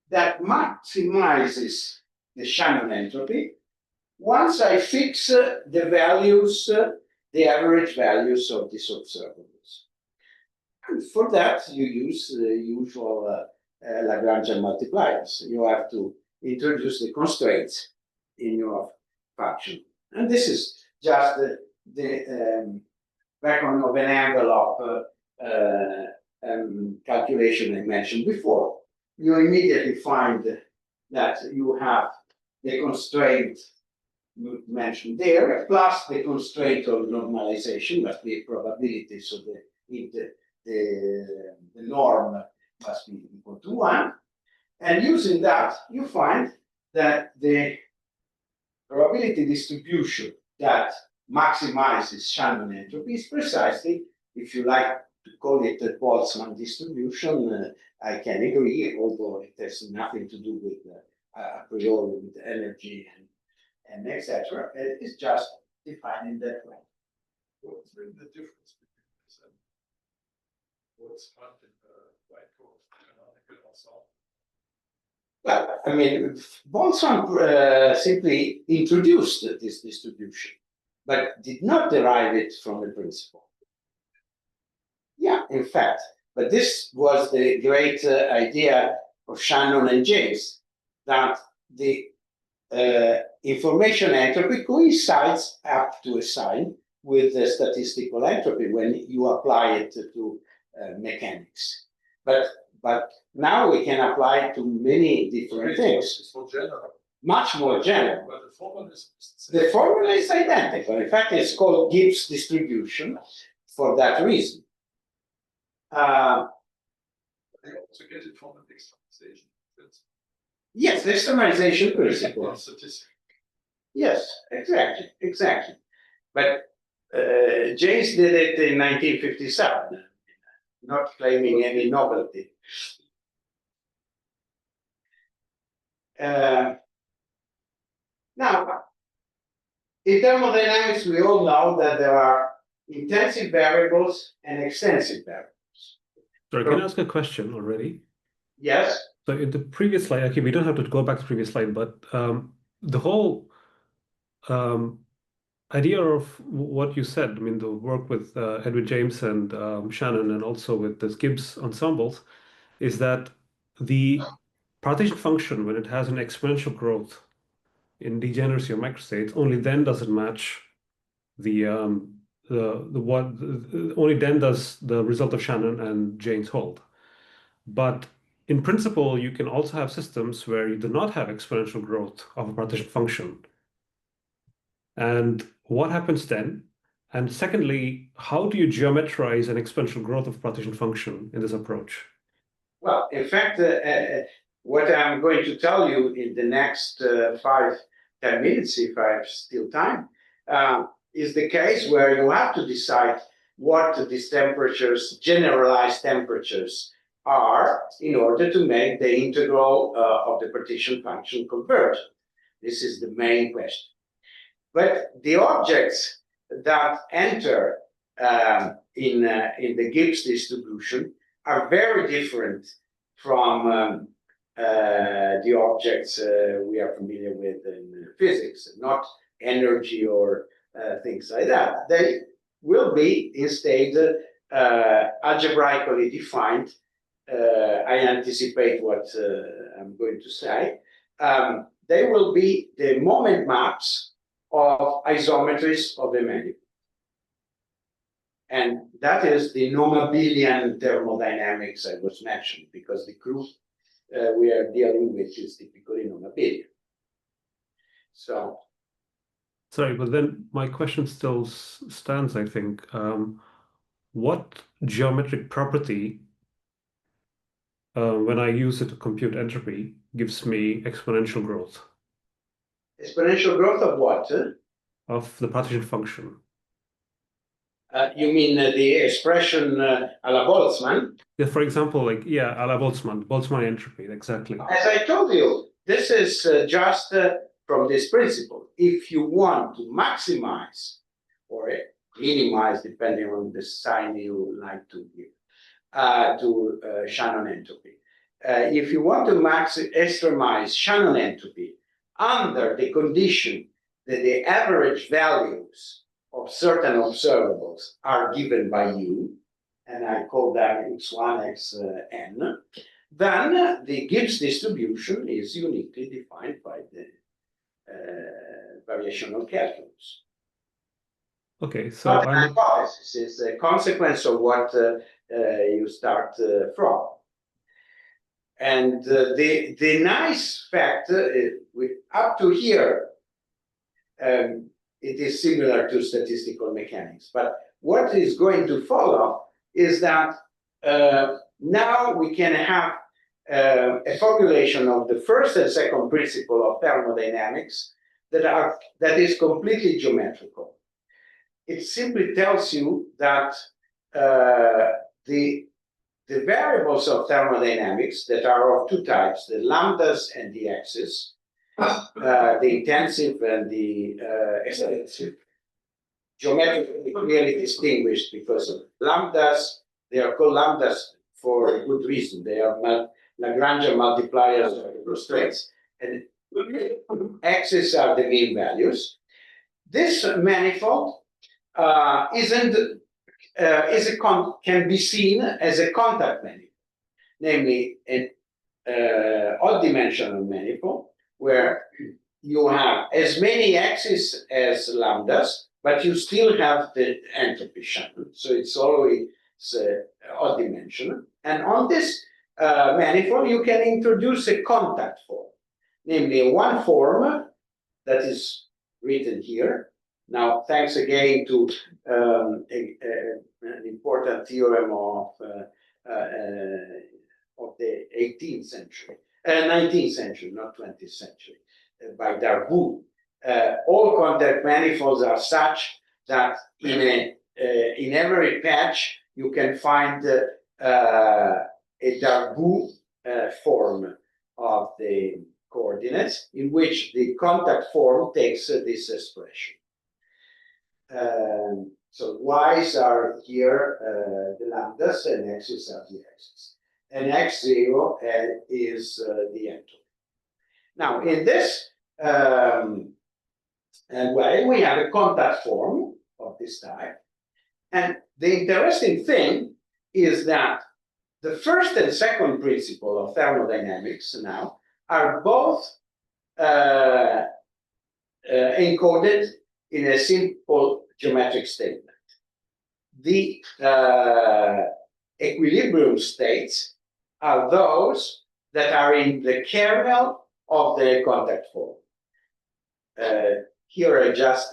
that maximizes the Shannon entropy once I fix the values, the average values of these observables. And for that, you use the usual Lagrangian multipliers. You have to introduce the constraints in your function. And this is just the back of an envelope calculation I mentioned before. You immediately find that you have the constraint mentioned there, plus the constraint of normalization, must be a probability, so the norm must be equal to 1. And using that, you find that the probability distribution that maximizes Shannon entropy is precisely, if you like to call it a Boltzmann distribution, I can agree, although it has nothing to do with a priori with energy and etc. It's just defined in that way. What's really the difference between this and what's found in the white code canonical also? Well, I mean, Boltzmann simply introduced this distribution, but did not derive it from the principle. Yeah, in fact, but this was the great idea of Shannon and James, that the information entropy coincides up to a sign with the statistical entropy when you apply it to mechanics. But now we can apply it to many different things. It's more general. Much more general. But the formula is. The formula is identical. In fact, it's called Gibbs distribution for that reason. They also get it from an externalization. Yes, the externalization principle. Statistics. Yes, exactly. But James did it in 1957, not claiming any novelty. Now, in thermodynamics, we all know that there are intensive variables and extensive variables. Sorry, can I ask a question already? Yes? So in the previous slide, okay, we don't have to go back to the previous slide, but the whole idea of what you said, I mean, the work with Edwin James and Shannon, and also with this Gibbs ensembles, is that the partition function, when it has an exponential growth in degeneracy of microstates, only then does it match only then does the result of Shannon and James hold. But in principle, you can also have systems where you do not have exponential growth of a partition function. And what happens then? And secondly, how do you geometrize an exponential growth of a partition function in this approach? Well, in fact, what I'm going to tell you in the next 5-10 minutes, if I have still time, is the case where you have to decide what these temperatures, generalized temperatures, are in order to make the integral of the partition function converge. This is the main question. But the objects that enter in the Gibbs distribution are very different from the objects we are familiar with in physics, not energy or things like that. They will be instead algebraically defined. I anticipate what I'm going to say. They will be the moment maps of isometries of the manifold. And that is the non-abelian thermodynamics I was mentioning, because the group we are dealing with is typically non-abelian. So. Sorry, but then my question still stands, I think. What geometric property, when I use it to compute entropy, gives me exponential growth? Exponential growth of what? Of the partition function. You mean the expression a la Boltzmann? Yeah, for example, like, yeah, a la Boltzmann entropy, exactly. As I told you, this is just from this principle. If you want to maximize or minimize, depending on the sign you like to give, to Shannon entropy. If you want to extremize Shannon entropy under the condition that the average values of certain observables are given by you, and I call that x1, xn, then the Gibbs distribution is uniquely defined by the variational calculus. Okay, so But an hypothesis is a consequence of what you start from. And the nice fact, up to here, it is similar to statistical mechanics. But what is going to follow is that now we can have a formulation of the first and second principle of thermodynamics that is completely geometrical. It simply tells you that the variables of thermodynamics that are of two types, the lambdas and the x's, the intensive and the extensive, geometrically clearly distinguished, because lambdas, they are called lambdas for a good reason. They are Lagrangian multipliers of constraints, and x's are the mean values. This manifold can be seen as a contact manifold, namely an odd-dimensional manifold, where you have as many x's as lambdas, but you still have the entropy Shannon. So it's always odd dimension. And on this manifold, you can introduce a contact form, namely one form that is written here. Now, thanks again to an important theorem of the 18th century, 19th century, not 20th century, by Darboux. All contact manifolds are such that in every patch you can find a Darboux form of the coordinates, in which the contact form takes this expression. So y's are here the lambdas, and x's are the x's. And x0 is the entropy. Now, in this way, we have a contact form of this type. And the interesting thing is that the first and second principle of thermodynamics now are both encoded in a simple geometric statement. The equilibrium states are those that are in the kernel of the contact form. Here I just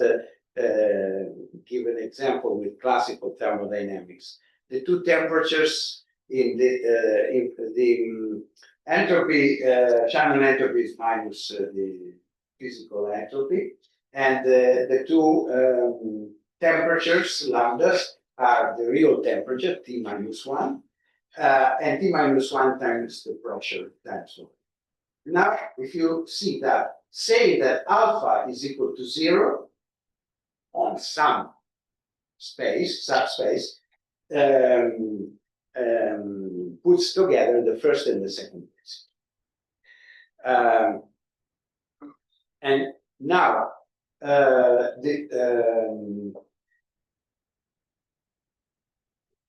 give an example with classical thermodynamics. The two temperatures in the entropy, channel entropy is minus the physical entropy, and the two temperatures, lambdas, are the real temperature, T minus 1, and T minus 1 times the pressure times 1. Now, if you see that, say that alpha is equal to 0 on some space, subspace, puts together the first and the second principle. And now,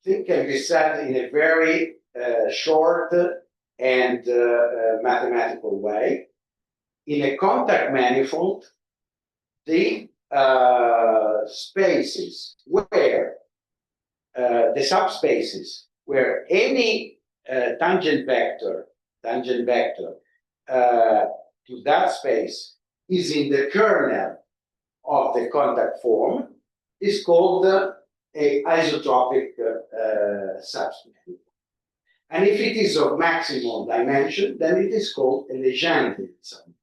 thing can be said in a very short and mathematical way. In a contact manifold, the spaces where the subspaces where any tangent vector to that space is in the kernel of the contact form is called a isotropic subspace. And if it is of maximum dimension, then it is called a Legendre subspace.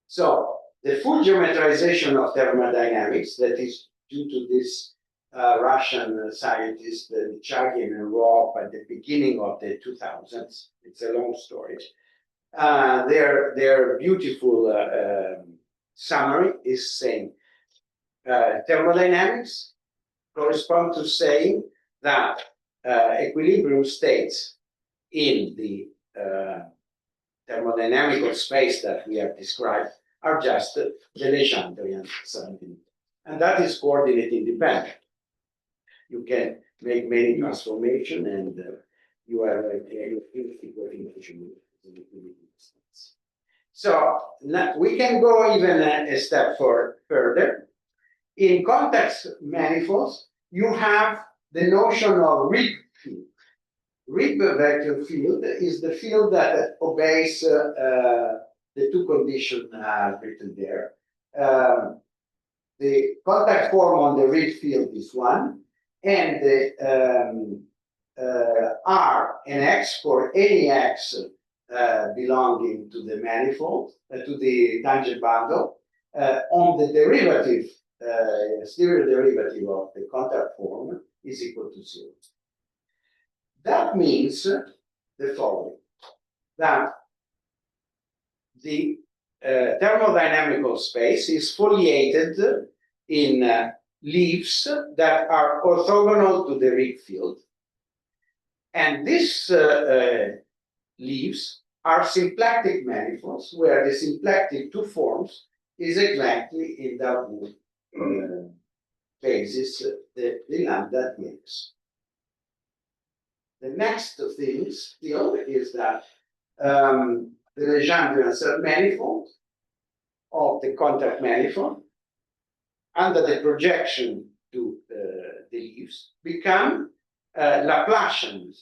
So the full geometrization of thermodynamics, that is due to this Russian scientist Chagin and Robb at the beginning of the 2000s, it's a long story. Their beautiful summary is saying thermodynamics correspond to saying that equilibrium states in the thermodynamical space that we have described are just the Legendrian subunit. And that is coordinate independent. You can make many transformations and you have a infinity coordination. So we can go even a step further. In contact manifolds, you have the notion of Rib field. Rib vector field is the field that obeys the two conditions written there. The contact form on the Rib field is 1, and the R and X for any X belonging to the manifold, to the tangent bundle, on the derivative, stereo derivative of the contact form is equal to 0. That means the following, that the thermodynamical space is foliated in leaves that are orthogonal to the Rib field. And these leaves are symplectic manifolds, where the symplectic two forms is exactly in Darboux basis, the lambda dx. The next thing still is that the Legendrian submanifold of the contact manifold under the projection to the leaves become Laplacian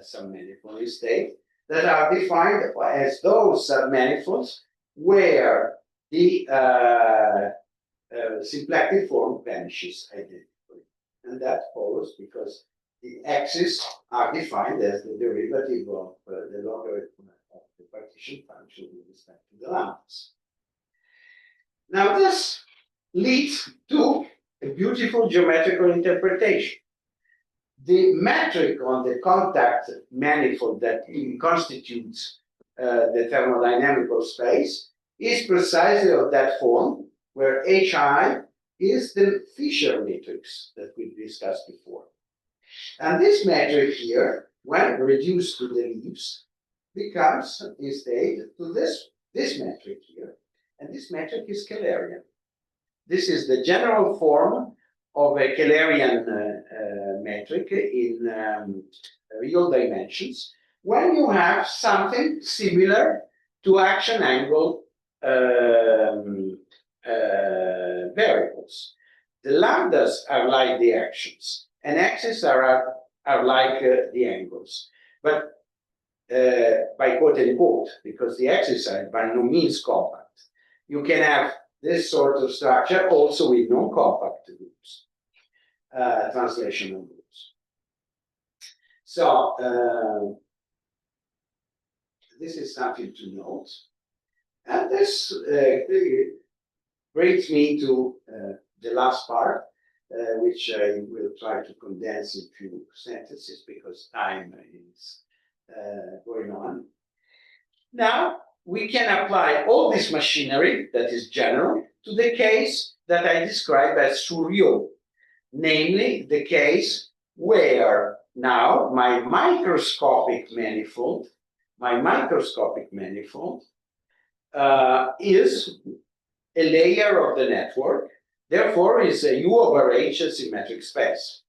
submanifold instead, that are defined as those submanifolds where the symplectic form vanishes identically. And that follows because the axes are defined as the derivative of the logarithm of the partition function with respect to the lambdas. Now this leads to a beautiful geometrical interpretation. The metric on the contact manifold that constitutes the thermodynamical space is precisely of that form, where HI is the Fisher matrix that we discussed before. And this metric here, when reduced to the leaves, becomes instead to this metric here. And this metric is Kählerian. This is the general form of a Kählerian metric in real dimensions when you have something similar to action angle variables. The lambdas are like the actions, and axes are like the angles. But by quote unquote, because the axes are by no means compact. You can have this sort of structure also with non-compact groups, translational groups. So this is something to note. And this brings me to the last part, which I will try to condense in a few sentences because time is going on. Now, we can apply all this machinery that is general to the case that I described as surreal, namely the case where now my microscopic manifold is a layer of the network, therefore is a U over H symmetric space.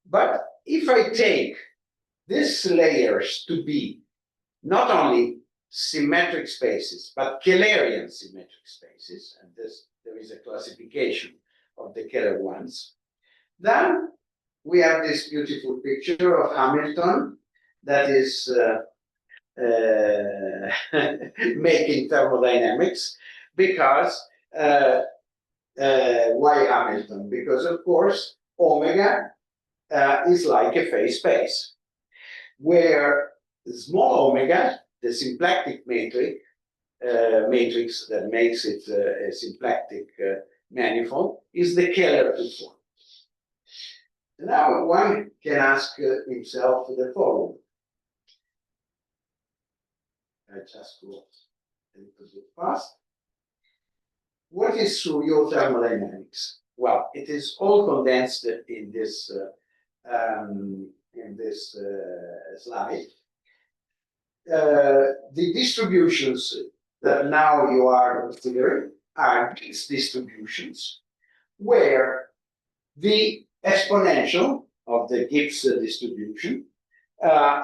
But if I take these layers to be not only symmetric spaces, but Kählerian symmetric spaces, and there is a classification of the Kähler ones, then we have this beautiful picture of Hamilton that is making thermodynamics, because why Hamilton? Because of course omega is like a phase space, where small omega, the symplectic matrix that makes it a symplectic manifold, is the Kähler form. Now one can ask himself the following. I just go a little bit fast. What is surreal thermodynamics? Well, it is all condensed in this slide. The distributions that now you are considering are Gibbs distributions, where the exponential of the Gibbs distribution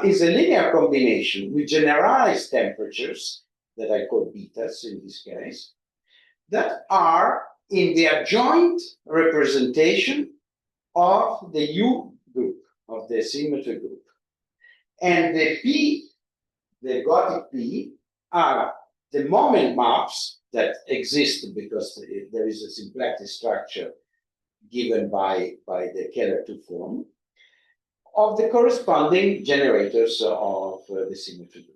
is a linear combination with generalized temperatures that I call betas in this case, that are in the adjoint representation of the U group, of the symmetry group. And the P, the Gothic P, are the moment maps that exist because there is a symplectic structure given by the Kähler form of the corresponding generators of the symmetry group.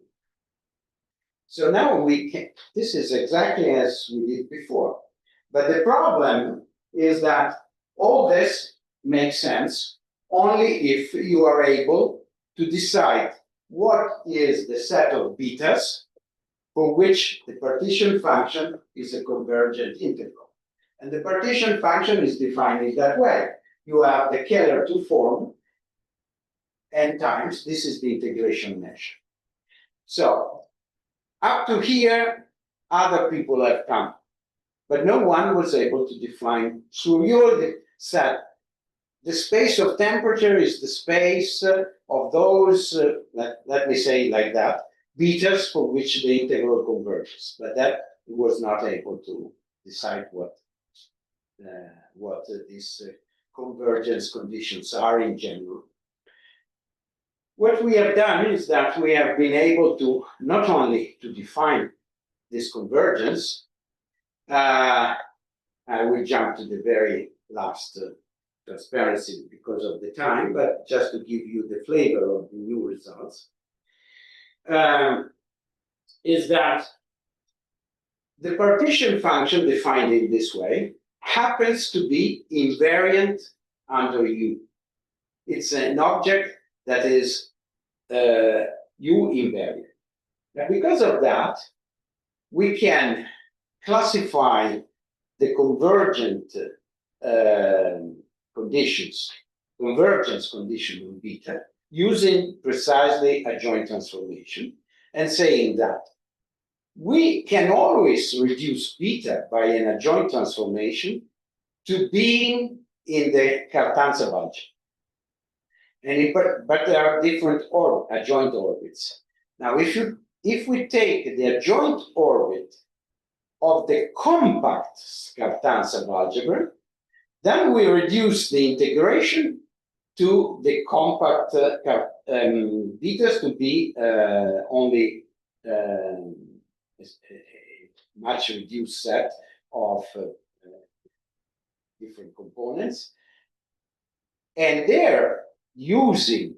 So now we can, this is exactly as we did before. But the problem is that all this makes sense only if you are able to decide what is the set of betas for which the partition function is a convergent integral. And the partition function is defined in that way. You have the Kähler form n times, this is the integration measure. So up to here, other people have come, but no one was able to define. Surreal said the space of temperature is the space of those, let me say like that, betas for which the integral converges, but that was not able to decide what these convergence conditions are in general. what we have done is that we have been able to not only to define this convergence, I will jump to the very last transparency because of the time, but just to give you the flavor of the new results, is that the partition function defined in this way happens to be invariant under U. It's an object that is U invariant. Now, because of that, we can classify the convergent conditions, convergence condition on beta, using precisely a joint transformation, and saying that we can always reduce beta by an adjoint transformation to being in the Cartan-Savage algebra. But there are different adjoint orbits. Now, if we take the adjoint orbit of the compact Cartan-Savage algebra, then we reduce the integration to the compact betas to be only a much reduced set of different components. And there, using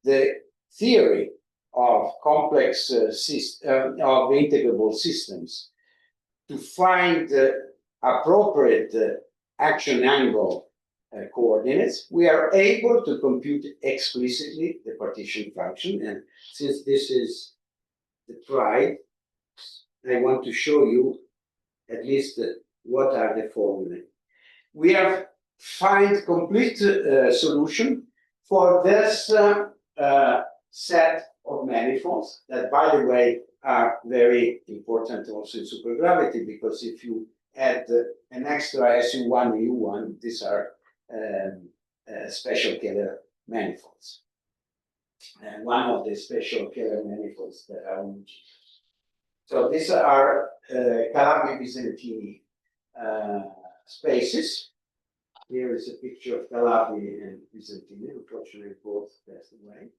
the theory of complex of integrable systems to find appropriate action angle coordinates, we are able to compute explicitly the partition function. And since this is the pride, I want to show you at least what are the formulae. We have find complete solution for this set of manifolds that, by the way, are very important also in supergravity, because if you add an extra SU1 and U1, these are special Keller manifolds. And one of the special Keller manifolds that are homogeneous. So these are Calabi-Visentini spaces. Here is a picture of Calabi and Visentini. Unfortunately, both passed away.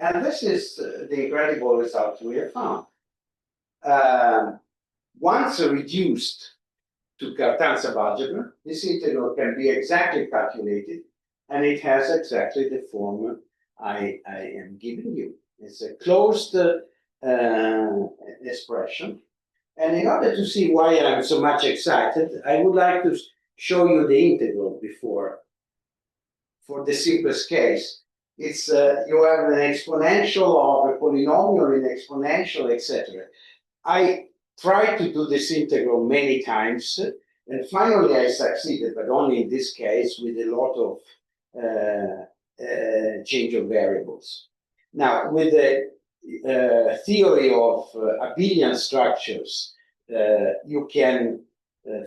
And this is the incredible result we have found. Once reduced to Cartan-Savage algebra, this integral can be exactly calculated, and it has exactly the form I am giving you. It's a closed expression. And in order to see why I'm so much excited, I would like to show you the integral before. For the simplest case, it's you have an exponential of a polynomial in exponential, etc. I tried to do this integral many times, and finally I succeeded, but only in this case with a lot of change of variables. Now, with the theory of abelian structures, you can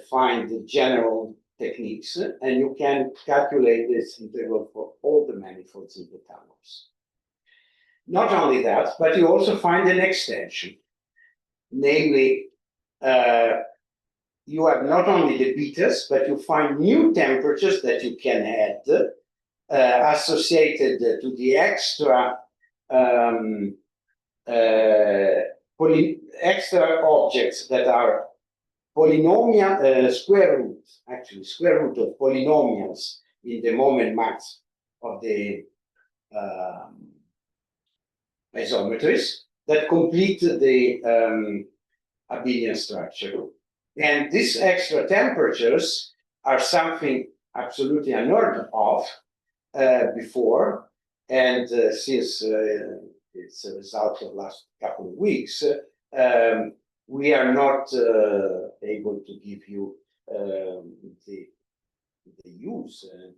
find the general techniques, and you can calculate this integral for all the manifolds in the tunnels. Not only that, but you also find an extension. Namely, you have not only the betas, but you find new temperatures that you can add associated to the extra extra objects that are polynomial square root of polynomials in the moment max of the isometries that complete the abelian structure. And these extra temperatures are something absolutely unheard of before, and since it's a result of last couple of weeks, we are not able to give you the use and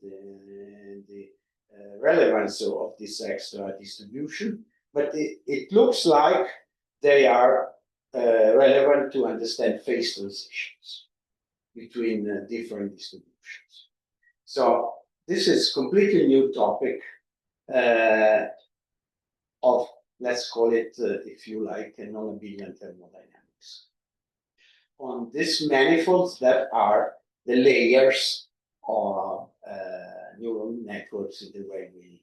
the relevance of this extra distribution, but it looks like they are relevant to understand phase transitions between different distributions. So this is completely new topic of, let's call it, if you like, a non-abelian thermodynamics. On these manifolds that are the layers of neural networks in the way we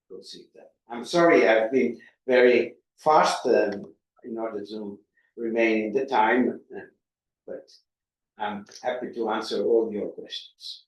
proceed that. I'm sorry, I've been very fast in order to remain in the time, but I'm happy to answer all your questions.